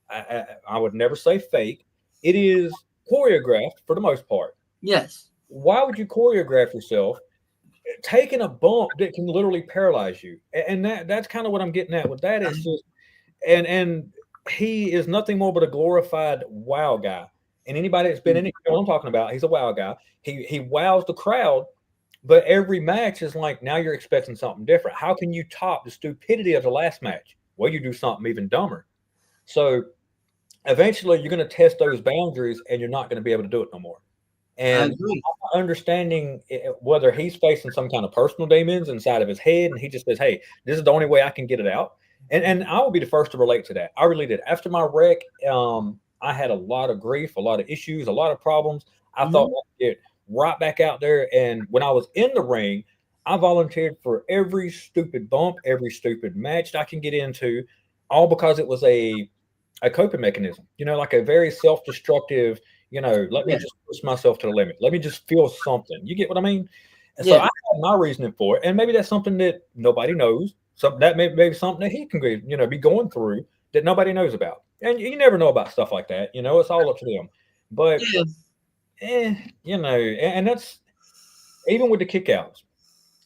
[SPEAKER 2] I would never say fake. It is choreographed for the most part.
[SPEAKER 3] Yes.
[SPEAKER 2] Why would you choreograph yourself taking a bump that can literally paralyze you? And that's kind of what I'm getting at with that. It's just, and he is nothing more but a glorified wow guy. And anybody that's been in it, you know what I'm talking about, he's a wow guy. He wows the crowd But every match is like, now you're expecting something different. How can you top the stupidity of the last match? Well, you do something even dumber. So eventually you're going to test those boundaries and you're not going to be able to do it no more.
[SPEAKER 3] I
[SPEAKER 2] And
[SPEAKER 3] agree.
[SPEAKER 2] understanding whether he's facing some kind of personal demons inside of his head, and he just says, "Hey, this is the only way I can get it out." And I will be the first to relate to that. I really did. After my wreck, I had a lot of grief, a lot of issues, a lot of problems. I thought I'd get right back out there, and when I was in the ring, I volunteered for every stupid bump, every stupid match that I can get into, all because it was a coping mechanism. Like a very self-destructive, let me
[SPEAKER 3] Yeah.
[SPEAKER 2] just push myself to the limit. Let me just feel something. You get what I mean? And so I
[SPEAKER 3] Yeah.
[SPEAKER 2] had my reasoning for it. And maybe that's something that nobody knows. So that may be something that he can be going through that nobody knows about. And you never know about stuff like that. It's all up to them. But
[SPEAKER 3] Yeah.
[SPEAKER 2] and that's even with the kickouts.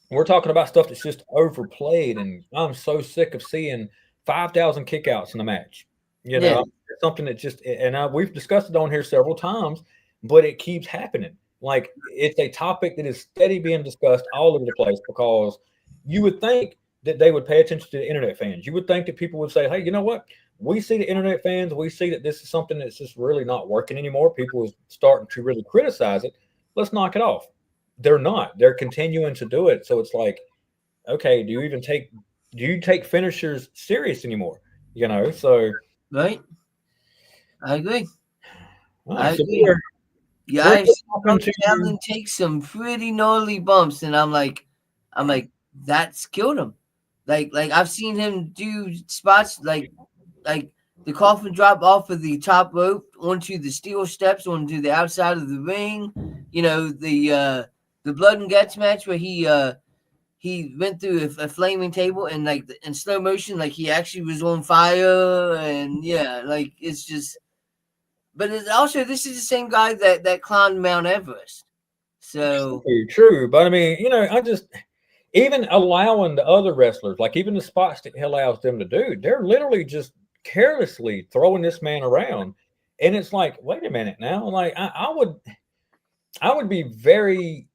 [SPEAKER 2] We're talking about stuff that's just overplayed, and I'm so sick of seeing 5,000 kickouts in a match.
[SPEAKER 3] Yeah.
[SPEAKER 2] It's something that just, and we've discussed it on here several times, but it keeps happening. Like it's a topic that is steady being discussed all over the place because you would think that they would pay attention to the internet fans. You would think that people would say, "Hey, you know what? We see the internet fans. We see that this is something that's just really not working anymore. People are starting to really criticize it. Let's knock it off." They're not. They're continuing to do it. So it's like, okay, do you take finishers serious anymore? So
[SPEAKER 3] Right. I agree.
[SPEAKER 2] all
[SPEAKER 3] I
[SPEAKER 2] right, so
[SPEAKER 3] agree. Yeah,
[SPEAKER 2] we're
[SPEAKER 3] I've seen
[SPEAKER 2] talking
[SPEAKER 3] Darby
[SPEAKER 2] to
[SPEAKER 3] Allin take some pretty gnarly bumps, and I'm like, that's killed him. Like I've seen him do spots like the coffin drop off of the top rope onto the steel steps onto the outside of the ring. The blood and guts match where he went through a flaming table and like in slow motion, like he actually was on fire, and yeah, like it's just. But it's also, this is the same guy that climbed Mount Everest. So
[SPEAKER 2] true, but I mean, I just even allowing the other wrestlers, like even the spots that he allows them to do, they're literally just carelessly throwing this man around, and it's like, wait a minute now, like I would be very,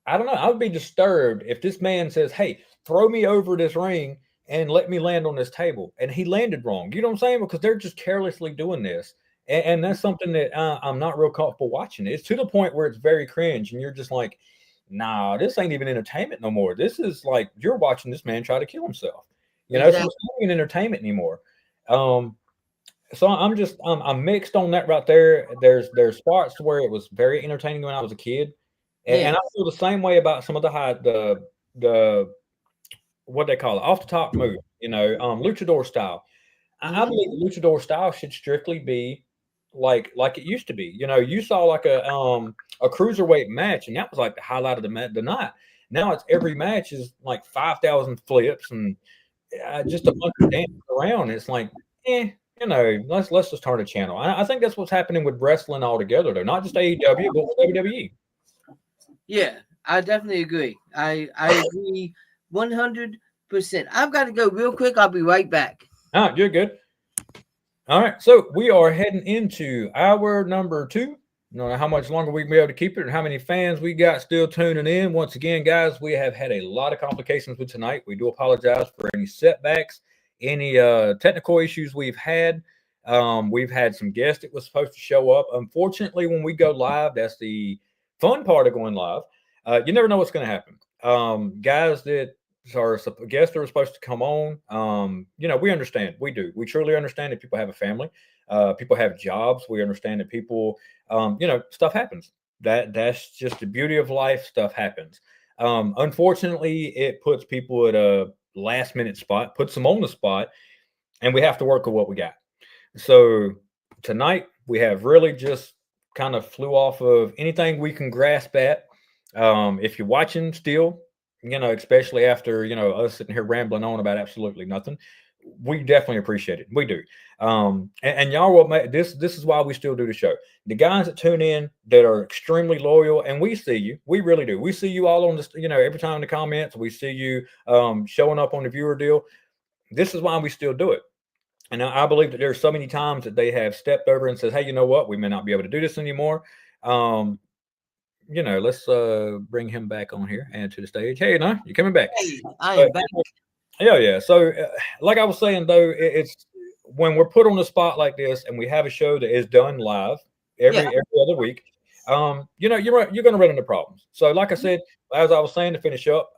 [SPEAKER 2] I don't know, I would be disturbed if this man says, "Hey, throw me over this ring and let me land on this table," and he landed wrong. You know what I'm saying? Because they're just carelessly doing this, and that's something that I'm not real comfortable watching. It's to the point where it's very cringe, and you're just like, "Nah, this ain't even entertainment no more. This is like you're watching this man try to kill himself." So it's
[SPEAKER 3] exactly.
[SPEAKER 2] not even entertainment anymore. Um, so I'm mixed on that right there. There's spots where it was very entertaining when I was a kid,
[SPEAKER 3] Yeah.
[SPEAKER 2] and I feel the same way about some of the what they call it, off the top move, luchador style. I
[SPEAKER 3] Mhm.
[SPEAKER 2] believe luchador style should strictly be like it used to be. You saw like a cruiserweight match, and that was like the highlight of the night. Now it's every match is like 5,000 flips and just a bunch of dancing around. It's like, let's just turn the channel. I think that's what's happening with wrestling altogether, though, not just AEW, but with WWE.
[SPEAKER 3] Yeah, I definitely agree. I agree 100%. I've got to go real quick. I'll be right back.
[SPEAKER 2] All right, you're good. All right, so we are heading into hour number 2. I don't know how much longer we can be able to keep it and how many fans we got still tuning in. Once again, guys, we have had a lot of complications with tonight. We do apologize for any setbacks, any technical issues we've had. We've had some guests that was supposed to show up. Unfortunately, when we go live, that's the fun part of going live. You never know what's going to happen. Guys that are guests that are supposed to come on, we understand. We do. We truly understand that people have a family. People have jobs. We understand that people, stuff happens. That's just the beauty of life. Stuff happens. Unfortunately, it puts people at a last minute spot, puts them on the spot, and we have to work with what we got. So tonight we have really just kind of flew off of anything we can grasp at. If you're watching still, especially after, us sitting here rambling on about absolutely nothing, we definitely appreciate it. We do. And y'all will make this is why we still do the show. The guys that tune in that are extremely loyal, and we see you, we really do. We see you all on this, every time in the comments, we see you showing up on the viewer deal. This is why we still do it. And I believe that there's so many times that they have stepped over and says, "Hey, you know what? We may not be able to do this anymore." let's bring him back on here and to the stage. Hey, no, you're coming back.
[SPEAKER 3] Hey, I
[SPEAKER 2] But,
[SPEAKER 3] am back.
[SPEAKER 2] yeah. So, like I was saying, though, it's when we're put on the spot like this, and we have a show that is done live every other week. You're going to run into problems. So, like I said, as I was saying to finish up,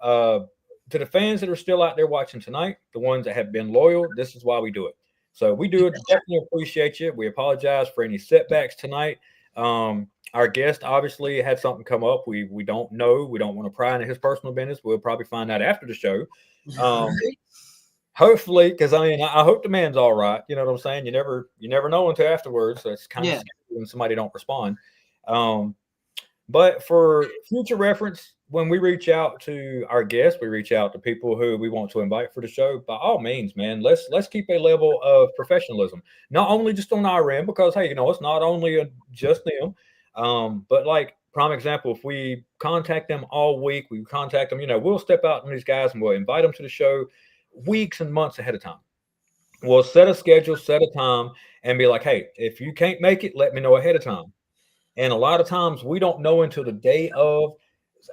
[SPEAKER 2] to the fans that are still out there watching tonight, the ones that have been loyal, this is why we do it. So we do definitely appreciate you. We apologize for any setbacks tonight. Our guest obviously had something come up. We don't know. We don't want to pry into his personal business. We'll probably find out after the show. Hopefully, because I hope the man's all right. You know what I'm saying? You never know until afterwards. So it's kind of scary when somebody don't respond. But for future reference, when we reach out to our guests, we reach out to people who we want to invite for the show. By all means, man, let's keep a level of professionalism, not only just on our end, because hey, it's not only just them, but like prime example, if we contact them all week, we contact them, we'll step out on these guys and we'll invite them to the show weeks and months ahead of time. We'll set a schedule, set a time, and be like, hey, if you can't make it, let me know ahead of time. And a lot of times we don't know until the day of,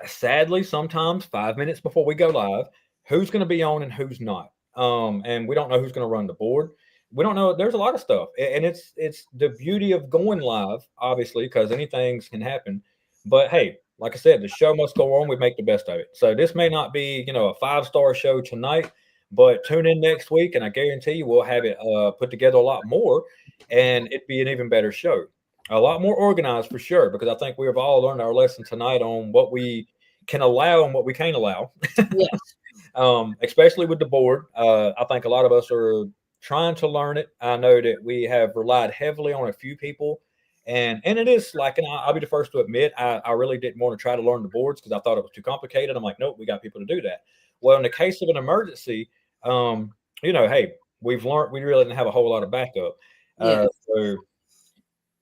[SPEAKER 2] sadly, sometimes 5 minutes before we go live, who's going to be on and who's not. And we don't know who's going to run the board. We don't know. There's a lot of stuff. And it's the beauty of going live, obviously, because anything can happen. But hey, like I said, the show must go on. We make the best of it. So this may not be, a 5-star show tonight, but tune in next week and I guarantee you we'll have it put together a lot more and it'd be an even better show. A lot more organized for sure, because I think we have all learned our lesson tonight on what we can allow and what we can't allow.
[SPEAKER 3] Yes.
[SPEAKER 2] Especially with the board. I think a lot of us are trying to learn it. I know that we have relied heavily on a few people, and it is slacking. I'll be the first to admit I really didn't want to try to learn the boards because I thought it was too complicated. I'm like, nope, we got people to do that. Well, in the case of an emergency, hey, we've learned we really didn't have a whole lot of backup. So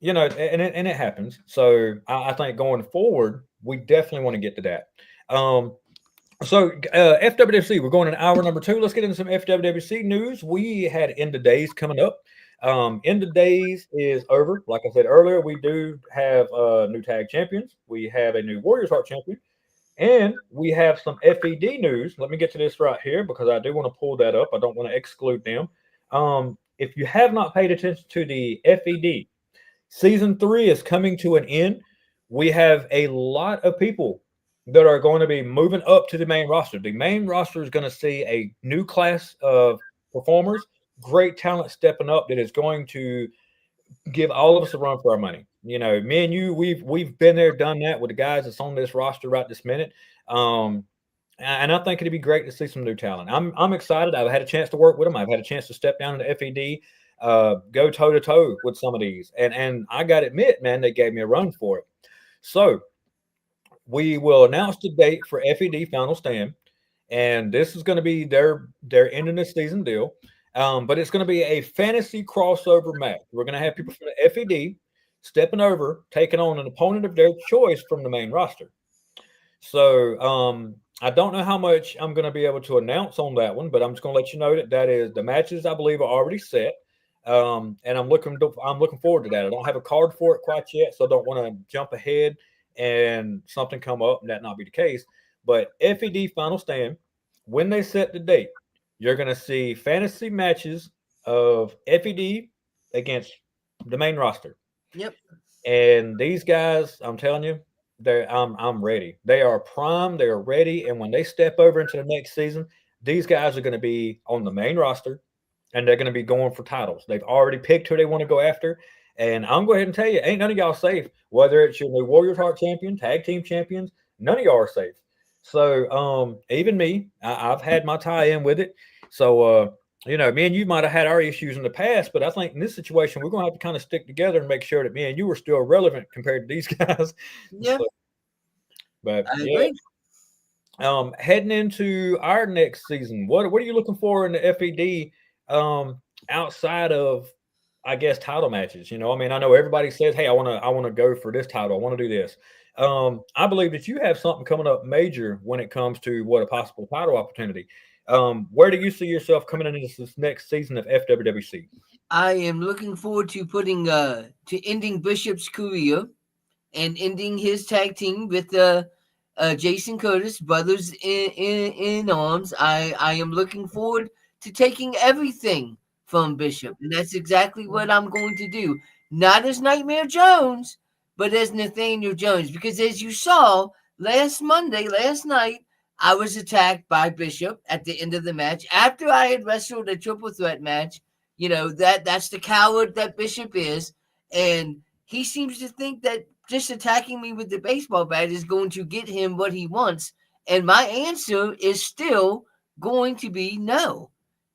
[SPEAKER 2] and it happens. So I think going forward, we definitely want to get to that. So FWWC, we're going in hour number 2. Let's get into some FWWC news. We had End of Days coming up. End of Days is over. Like I said earlier, we do have new tag champions. We have a new Warriors Heart champion. And we have some FED news. Let me get to this right here because I do want to pull that up. I don't want to exclude them. If you have not paid attention to the FED, Season 3 is coming to an end. We have a lot of people that are going to be moving up to the main roster. The main roster is going to see a new class of performers, great talent stepping up that is going to give all of us a run for our money. Me and you, we've been there, done that with the guys that's on this roster right this minute. And I think it'd be great to see some new talent. I'm excited. I've had a chance to work with them. I've had a chance to step down into FED, go toe to toe with some of these, and I got to admit, man, they gave me a run for it. So we will announce the date for FED Final Stand, and this is going to be their end of the season deal. But it's going to be a fantasy crossover match. We're going to have people from the FED stepping over, taking on an opponent of their choice from the main roster. So I don't know how much I'm going to be able to announce on that one, but I'm just going to let you know that is the matches I believe are already set. And I'm looking forward to that. I don't have a card for it quite yet, so I don't want to jump ahead and something come up and that not be the case. But FED Final Stand, when they set the date, you're going to see fantasy matches of FED against the main roster.
[SPEAKER 3] Yep.
[SPEAKER 2] And these guys, I'm telling you, I'm ready. They are primed. They are ready. And when they step over into the next season, these guys are going to be on the main roster, and they're going to be going for titles. They've already picked who they want to go after. And I'm going to go ahead and tell you, ain't none of y'all safe. Whether it's your new Warriors Heart champion, tag team champions, none of y'all are safe. So even me, I've had my tie-in with it. So, me and you might have had our issues in the past, but I think in this situation, we're going to have to kind of stick together and make sure that me and you are still relevant compared to these guys.
[SPEAKER 3] Yeah.
[SPEAKER 2] So, but
[SPEAKER 3] I agree.
[SPEAKER 2] Heading into our next season, what are you looking for in the FED outside of, I guess, title matches? I know everybody says, hey, I want to go for this title. I want to do this. I believe that you have something coming up major when it comes to what a possible title opportunity. Where do you see yourself coming into this next season of FWWC?
[SPEAKER 3] I am looking forward to ending Bishop's career and ending his tag team with Jason Curtis, brothers in arms. I am looking forward to taking everything from Bishop, and that's exactly what I'm going to do. Not as Nightmare Jones, but as Nathaniel Jones, because as you saw last night, I was attacked by Bishop at the end of the match after I had wrestled a triple threat match. You know, that's the coward that Bishop is, and he seems to think that just attacking me with the baseball bat is going to get him what he wants. And my answer is still going to be no.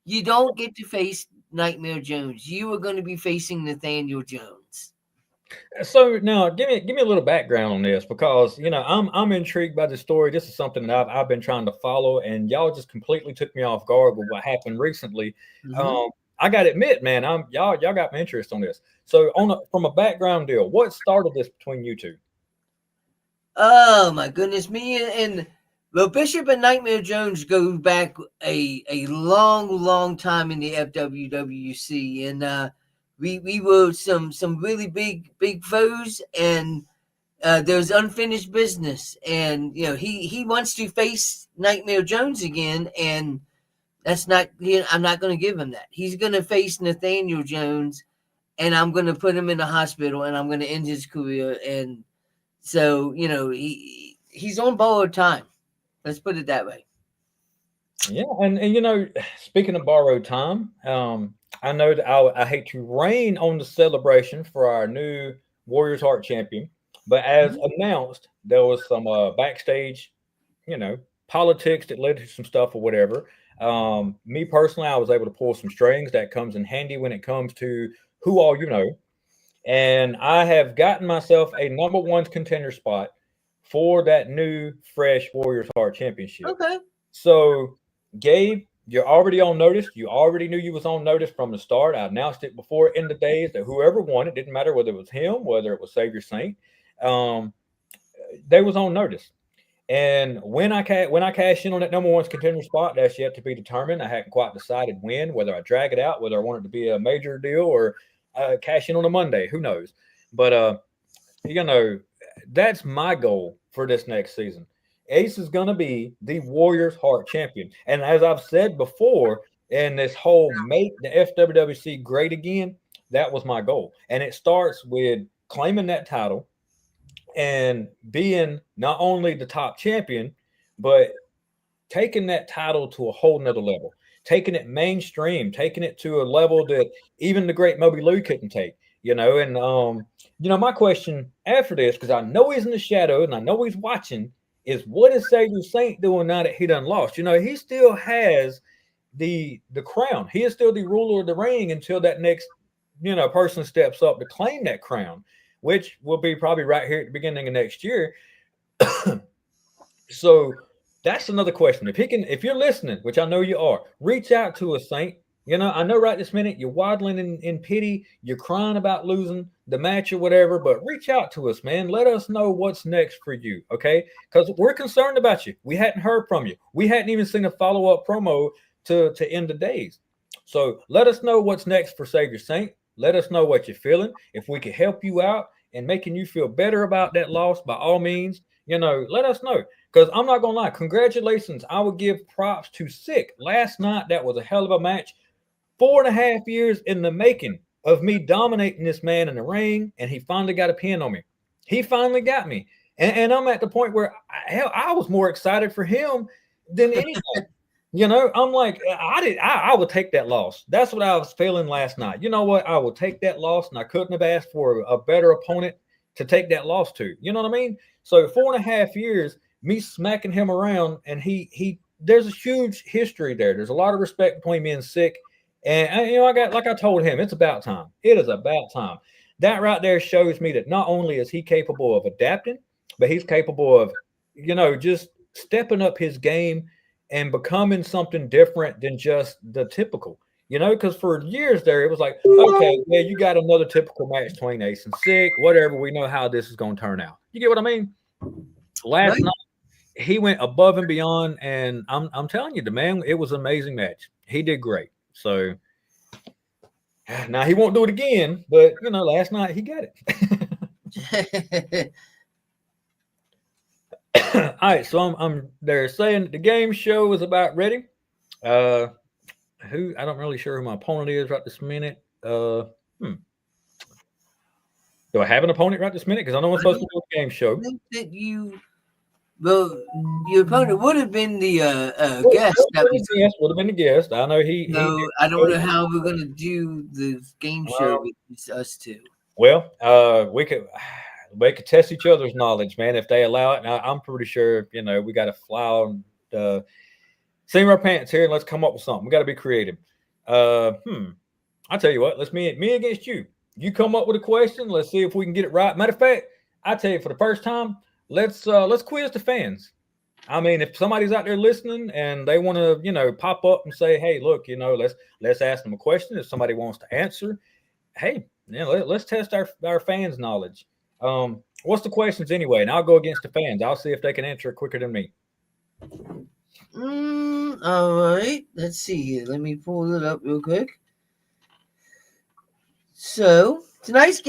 [SPEAKER 3] You don't get to face Nightmare Jones. You are going to be facing Nathaniel Jones.
[SPEAKER 2] So now, give me a little background on this, because I'm intrigued by the story. This is something that I've been trying to follow, and y'all just completely took me off guard with what happened recently.
[SPEAKER 3] Mhm.
[SPEAKER 2] I got to admit, man, y'all got my interest on this. So from a background deal, what started this between you two?
[SPEAKER 3] Oh my goodness, me and well, Bishop and Nightmare Jones go back a long time in the FWWC, and we were some really big foes, and there's unfinished business, and he wants to face Nightmare Jones again, and that's not I'm not going to give him that. He's going to face Nathaniel Jones, and I'm going to put him in the hospital, and I'm going to end his career, and so he's on borrowed time. Let's put it that way.
[SPEAKER 2] Yeah, and speaking of borrowed time, I know that I hate to rain on the celebration for our new Warriors Heart champion, but as announced, there was some backstage, politics that led to some stuff or whatever. Me personally, I was able to pull some strings that comes in handy when it comes to who all you know, and I have gotten myself a number one contender spot for that new fresh Warriors Heart championship.
[SPEAKER 3] Okay.
[SPEAKER 2] So, Gabe, you're already on notice. You already knew you was on notice from the start. I announced it before in the days that whoever won, it didn't matter whether it was him, whether it was Savior Saint, they was on notice. And when I cash in on that number one contender spot, that's yet to be determined. I hadn't quite decided when, whether I drag it out, whether I want it to be a major deal or cash in on a Monday. Who knows? But that's my goal for this next season. Ace is going to be the Warriors Heart champion. And as I've said before, in this whole make the FWWC great again, that was my goal. And it starts with claiming that title and being not only the top champion, but taking that title to a whole nother level, taking it mainstream, taking it to a level that even the great Moby Lou couldn't take, And, my question after this, because I know he's in the shadow and I know he's watching, is what is Savior Saint doing now that he done lost? He still has the crown. He is still the ruler of the ring until that next, person steps up to claim that crown, which will be probably right here at the beginning of next year. So that's another question. If you're listening, which I know you are, reach out to us, Saint. I know right this minute you're waddling in pity, you're crying about losing the match or whatever, but reach out to us, man. Let us know what's next for you, okay? Because we're concerned about you. We hadn't heard from you. We hadn't even seen a follow-up promo to end the days. So let us know what's next for Savior Saint. Let us know what you're feeling. If we can help you out and making you feel better about that loss, by all means, let us know. Because I'm not going to lie, congratulations. I would give props to Sick. Last night, that was a hell of a match. 4.5 years in the making of me dominating this man in the ring, and he finally got a pin on me. He finally got me. And I'm at the point where I was more excited for him than anything. I'm like, I would take that loss. That's what I was feeling last night. You know what? I will take that loss, and I couldn't have asked for a better opponent to take that loss to. You know what I mean? So 4.5 years, me smacking him around, and he there's a huge history there. There's a lot of respect between me and Sick. And I told him, it's about time. It is about time. That right there shows me that not only is he capable of adapting, but he's capable of, just stepping up his game and becoming something different than just the typical. Because for years there, it was like, okay, yeah, you got another typical match between Ace and Sick, whatever. We know how this is going to turn out. You get what I mean? Last night, he went above and beyond, and I'm telling you, the man, it was an amazing match. He did great. So now he won't do it again, but last night he got it. All right, so I'm they're saying that the game show is about ready. Who I don't really sure who my opponent is right this minute. Do I have an opponent right this minute? Because I know I'm supposed to do a game show.
[SPEAKER 3] I think that well, your opponent would have been the guest.
[SPEAKER 2] Yes, would have been the guest. I know he.
[SPEAKER 3] I don't know how we're gonna do the game show with us two.
[SPEAKER 2] Well, we could test each other's knowledge, man, if they allow it. And I'm pretty sure, we got to fly on the seat of our pants here and let's come up with something. We got to be creative. I'll tell you what. Let's me against you. You come up with a question. Let's see if we can get it right. Matter of fact, I tell you, for the first time, let's quiz the fans. I mean, if somebody's out there listening and they want to, pop up and say, "Hey, look, let's ask them a question." If somebody wants to answer, hey, let's test our fans' knowledge. What's the questions anyway? And I'll go against the fans. I'll see if they can answer it quicker than me.
[SPEAKER 3] All right. Let's see here. Let me pull it up real quick. So tonight's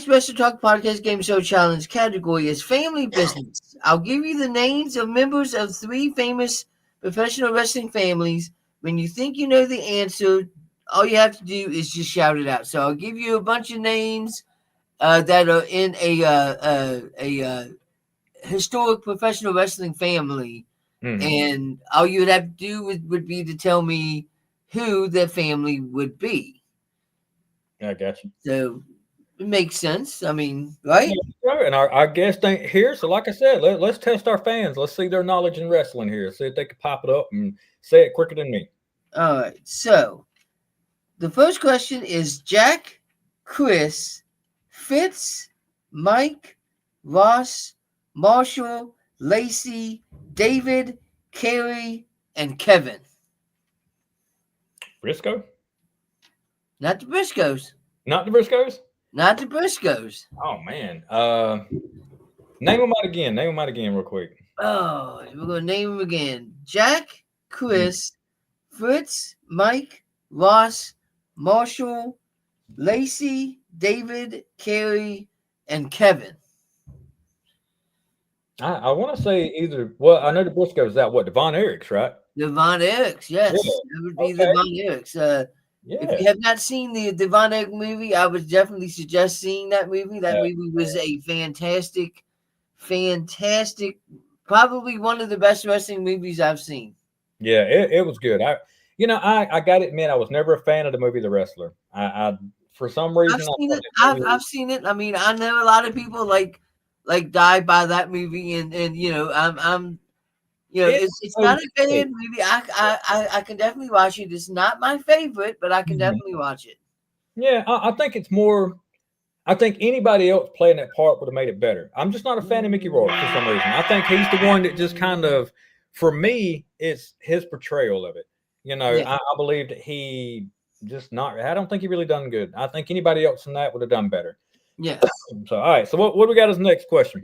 [SPEAKER 3] Wrestle Talk Podcast Game Show Challenge category is family business. I'll give you the names of members of 3 famous professional wrestling families. When you think you know the answer, all you have to do is just shout it out. So I'll give you a bunch of names that are in a historic professional wrestling family, and all you would have to do would be to tell me who the family would be.
[SPEAKER 2] I got you.
[SPEAKER 3] So it makes sense. I mean, right?
[SPEAKER 2] Yeah, and our guest ain't here, so like I said, let's test our fans. Let's see their knowledge in wrestling here. See if they can pop it up and say it quicker than me.
[SPEAKER 3] All right. So the first question is Jack, Chris, Fitz, Mike, Ross, Marshall, Lacey, David, Kerry, and Kevin.
[SPEAKER 2] Briscoe?
[SPEAKER 3] Not the Briscoes.
[SPEAKER 2] Not the Briscoes?
[SPEAKER 3] Not the Briscoes.
[SPEAKER 2] Oh, man. Name them out again. Name them out again real quick.
[SPEAKER 3] Oh, we're going to name them again. Jack, Chris, Fritz, Mike, Ross, Marshall, Lacey, David, Kerry, and Kevin.
[SPEAKER 2] I want to say either. Well, I know the Briscoes out. What, the Von Erichs, right?
[SPEAKER 3] The Von Erichs, yes.
[SPEAKER 2] Yeah.
[SPEAKER 3] That would be the Von Erichs. If you have not seen the Von Erich movie, I would definitely suggest seeing that movie. That movie was a fantastic, probably one of the best wrestling movies I've seen.
[SPEAKER 2] Yeah, it was good. I got to admit, I was never a fan of the movie The Wrestler. I for some reason
[SPEAKER 3] I've seen it. I mean, I know a lot of people like died by that movie, and I'm it's not a bad movie. I can definitely watch it. It's not my favorite, but I can definitely watch it.
[SPEAKER 2] Yeah, I think it's more. I think anybody else playing that part would have made it better. I'm just not a fan of Mickey Rourke for some reason. I think he's the one that just kind of, for me, it's his portrayal of it. I believe that he just not. I don't think he really done good. I think anybody else in that would have done better.
[SPEAKER 3] Yeah.
[SPEAKER 2] So all right. So what do we got as the next question?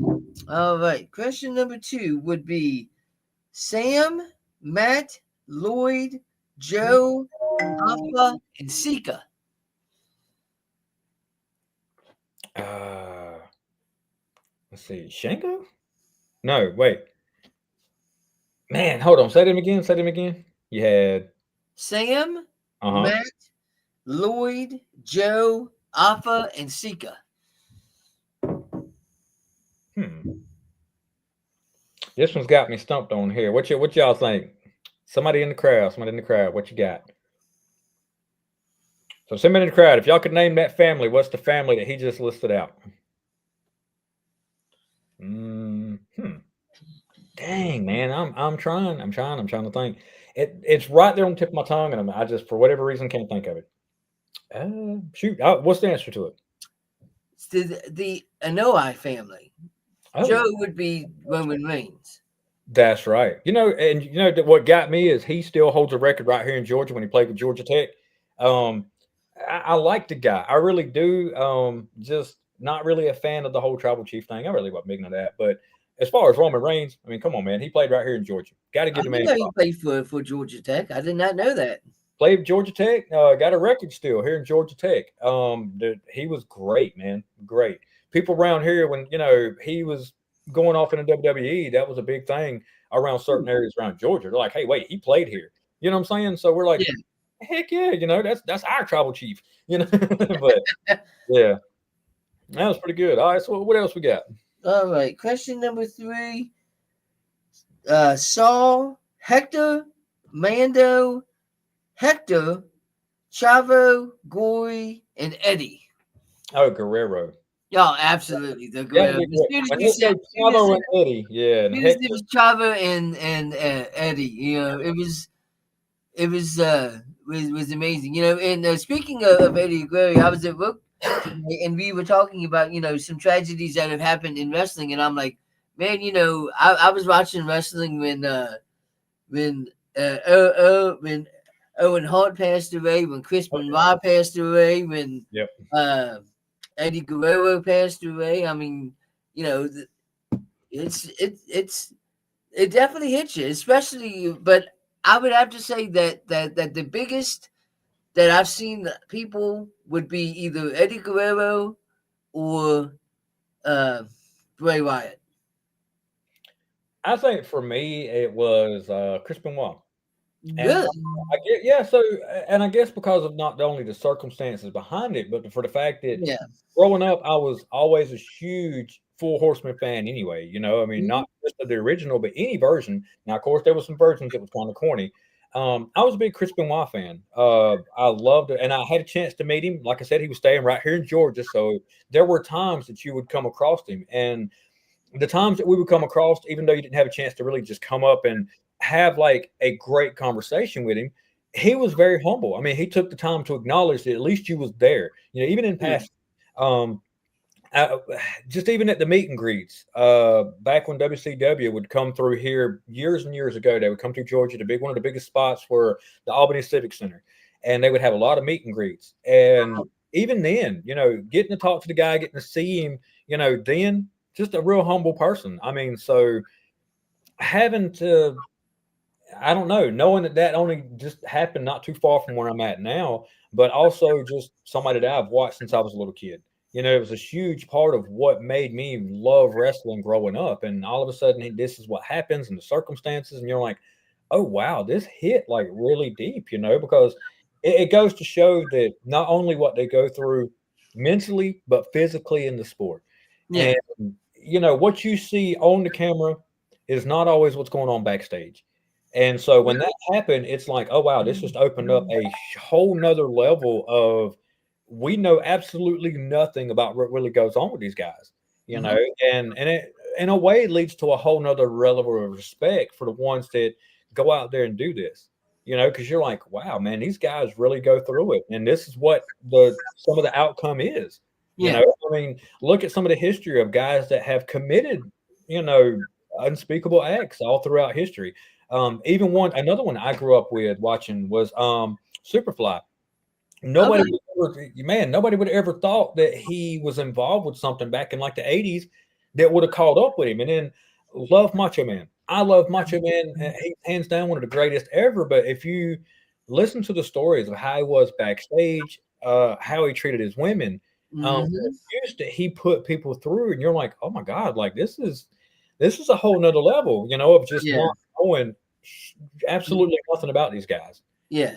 [SPEAKER 3] All right. Question number 2 would be Sam, Matt, Lloyd, Joe, Alpha, and Sika.
[SPEAKER 2] Let's see. Shango? No, wait. Man, hold on. Say them again. You had
[SPEAKER 3] Sam, Matt, Lloyd, Joe, Alpha, and Sika.
[SPEAKER 2] This one's got me stumped on here. What y'all think? Somebody in the crowd. What you got? So somebody in the crowd. If y'all could name that family, what's the family that he just listed out? Dang, man, I'm trying to think. It's right there on the tip of my tongue, and I just, for whatever reason, can't think of it. Shoot, what's the answer to it?
[SPEAKER 3] It's the Anoa'i family. Joe would be Roman Reigns.
[SPEAKER 2] That's right. What got me is he still holds a record right here in Georgia when he played with Georgia Tech. I like the guy. I really do. Just not really a fan of the whole tribal chief thing. I really wasn't big on that. But as far as Roman Reigns, I mean, come on, man. He played right here in Georgia. Got to give him a
[SPEAKER 3] he played for Georgia Tech. I did not know that.
[SPEAKER 2] Played Georgia Tech. Got a record still here in Georgia Tech. He was great, man. Great. people around here, when he was going off in the WWE, that was a big thing around certain areas around Georgia. They're like, hey, wait, he played here. You know what I'm saying? So we're like, heck yeah, that's our tribal chief. But yeah, that was pretty good. All right, so what else we got?
[SPEAKER 3] All right, question number 3. Saul, Hector, Mando, Hector, Chavo, Gory, and Eddie.
[SPEAKER 2] Oh, Guerrero.
[SPEAKER 3] Yeah, absolutely. The Guerrero.
[SPEAKER 2] When you said Chavo and Eddie, yeah, and
[SPEAKER 3] it was Chavo and Eddie. It was amazing. And speaking of Eddie Guerrero, I was at work today, and we were talking about some tragedies that have happened in wrestling, and I'm like, man, I was watching wrestling when Owen Hart passed away, when Chris Benoit passed away, when Eddie Guerrero passed away. I mean, it definitely hits you, especially. But I would have to say that the biggest that I've seen people would be either Eddie Guerrero or Bray Wyatt.
[SPEAKER 2] I think for me it was Chris Benoit.
[SPEAKER 3] Good.
[SPEAKER 2] And I guess because of not only the circumstances behind it, but for the fact that growing up, I was always a huge Four Horsemen fan anyway. I mean, not just of the original, but any version. Now, of course, there were some versions that was kind of corny. I was a big Chris Benoit fan. I loved it, and I had a chance to meet him. Like I said, he was staying right here in Georgia, so there were times that you would come across him, and the times that we would come across, even though you didn't have a chance to really just come up and have like a great conversation with him, he was very humble. I mean, he took the time to acknowledge that at least you was there. Even in past, just even at the meet and greets, back when WCW would come through here years and years ago, they would come through Georgia. One of the biggest spots were the Albany Civic Center, and they would have a lot of meet and greets. And even then, getting to talk to the guy, getting to see him, then just a real humble person. I mean, so having to, I don't know, knowing that only just happened not too far from where I'm at now, but also just somebody that I've watched since I was a little kid. It was a huge part of what made me love wrestling growing up. And all of a sudden, this is what happens and the circumstances. And you're like, oh, wow, this hit like really deep, because it goes to show that not only what they go through mentally, but physically in the sport. Yeah. And, what you see on the camera is not always what's going on backstage. And so when that happened, it's like, oh, wow, this just opened up a whole nother level of, we know absolutely nothing about what really goes on with these guys, and it, in a way, it leads to a whole nother level of respect for the ones that go out there and do this, because you're like, wow, man, these guys really go through it. And this is what some of the outcome is, I mean, look at some of the history of guys that have committed, unspeakable acts all throughout history. Even another one I grew up with watching was Superfly. Nobody would ever thought that he was involved with something back in like the 80s that would have called up with him. And then love Macho Man. I love Macho Man. He's hands down one of the greatest ever. But if you listen to the stories of how he was backstage, how he treated his women, he put people through, and you're like, oh my God, like this is a whole nother level, of just not knowing absolutely nothing about these guys.
[SPEAKER 3] Yeah.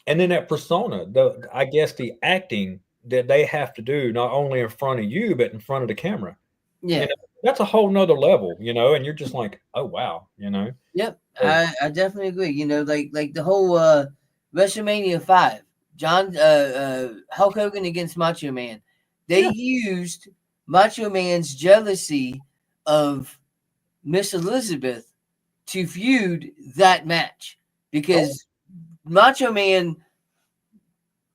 [SPEAKER 2] And then that persona, I guess the acting that they have to do, not only in front of you, but in front of the camera.
[SPEAKER 3] Yeah.
[SPEAKER 2] That's a whole nother level, and you're just like, oh, wow,
[SPEAKER 3] Yep. So, I definitely agree. Like the whole WrestleMania 5, Hulk Hogan against Macho Man. They used Macho Man's jealousy of Miss Elizabeth to feud that match because Macho Man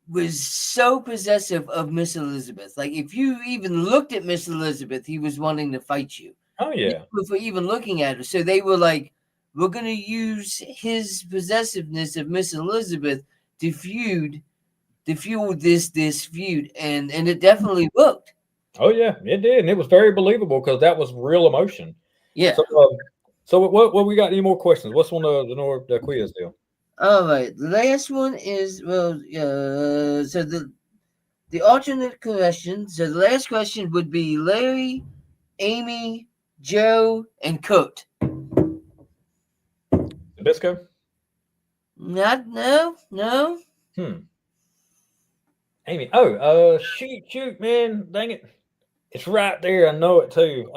[SPEAKER 3] was so possessive of Miss Elizabeth. Like, if you even looked at Miss Elizabeth, he was wanting to fight you.
[SPEAKER 2] Oh, yeah.
[SPEAKER 3] For even looking at her. So they were like, we're going to use his possessiveness of Miss Elizabeth to fuel this feud. And it definitely worked.
[SPEAKER 2] Oh, yeah, it did. And it was very believable because that was real emotion.
[SPEAKER 3] Yeah.
[SPEAKER 2] So what we got? Any more questions? What's on the quiz deal?
[SPEAKER 3] All right. The last one is, so The alternate questions. So the last question would be Larry, Amy, Joe, and Kurt.
[SPEAKER 2] Nabisco?
[SPEAKER 3] No.
[SPEAKER 2] Amy. Shoot, man. Dang it. It's right there. I know it too.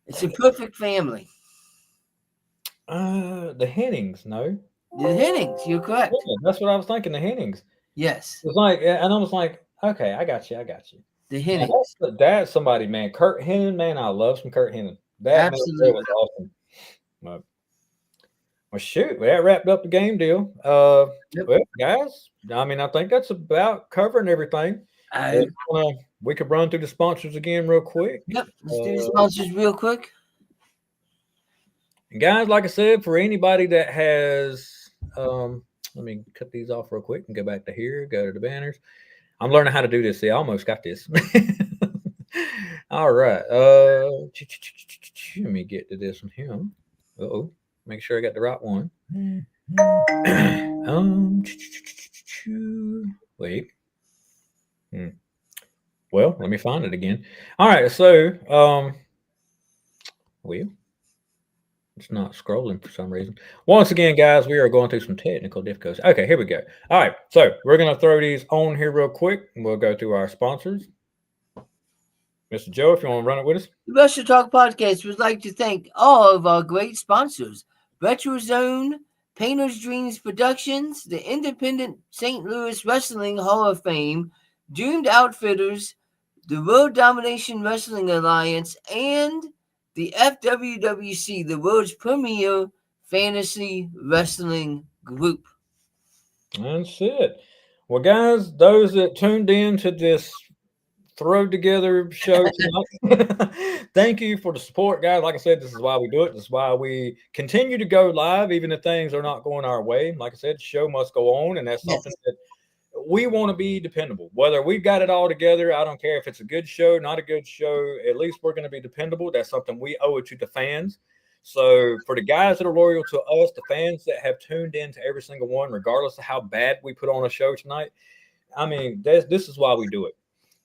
[SPEAKER 3] It's a perfect family.
[SPEAKER 2] The Hennings, no.
[SPEAKER 3] The Hennings, you're correct.
[SPEAKER 2] Yeah, that's what I was thinking. The Hennings.
[SPEAKER 3] Yes.
[SPEAKER 2] It was like, and I was like, okay, I got you.
[SPEAKER 3] The
[SPEAKER 2] Man,
[SPEAKER 3] Hennings.
[SPEAKER 2] that's somebody, man. Kurt Hennig, man. I love some Kurt Hennig. That
[SPEAKER 3] Absolutely.
[SPEAKER 2] was awesome. Well, shoot, that wrapped up the game deal.
[SPEAKER 3] Yep.
[SPEAKER 2] Well, guys, I mean, I think that's about covering everything. We could run through the sponsors again real quick.
[SPEAKER 3] Yep, let's do the sponsors real quick.
[SPEAKER 2] And guys, like I said, for anybody that has, let me cut these off real quick and go back to here, go to the banners. I'm learning how to do this. See, I almost got this. All right. Let me get to this one here. Uh-oh. Make sure I got the right one. Wait. Well, let me find it again. All right, so it's not scrolling for some reason. Once again, guys, we are going through some technical difficulties. Okay, here we go. All right, so we're going to throw these on here real quick, and we'll go through our sponsors. Mr. Joe, if you want to run it with us.
[SPEAKER 3] The Wrestle Talk Podcast would like to thank all of our great sponsors: Retro Zone, Painter's Dreams Productions, the Independent St. Louis Wrestling Hall of Fame, Doomed Outfitters, the World Domination Wrestling Alliance, and the FWWC, the world's premier fantasy wrestling group.
[SPEAKER 2] That's it. Well, guys, those that tuned in to this throw together show tonight, thank you for the support, guys. Like I said, this is why we do it. This is why we continue to go live, even if things are not going our way. Like I said, the show must go on, and that's something that we want to be dependable. Whether we've got it all together, I don't care if it's a good show, not a good show. At least we're going to be dependable. That's something we owe it to the fans. So for the guys that are loyal to us, the fans that have tuned in to every single one, regardless of how bad we put on a show tonight, I mean, this is why we do it.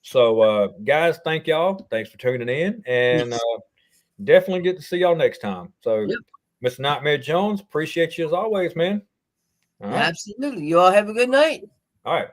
[SPEAKER 2] So, guys, thank y'all. Thanks for tuning in, and definitely get to see y'all next time. So, Mr. Nightmare Jones, appreciate you as always, man.
[SPEAKER 3] All right. Absolutely. You all have a good night.
[SPEAKER 2] All right.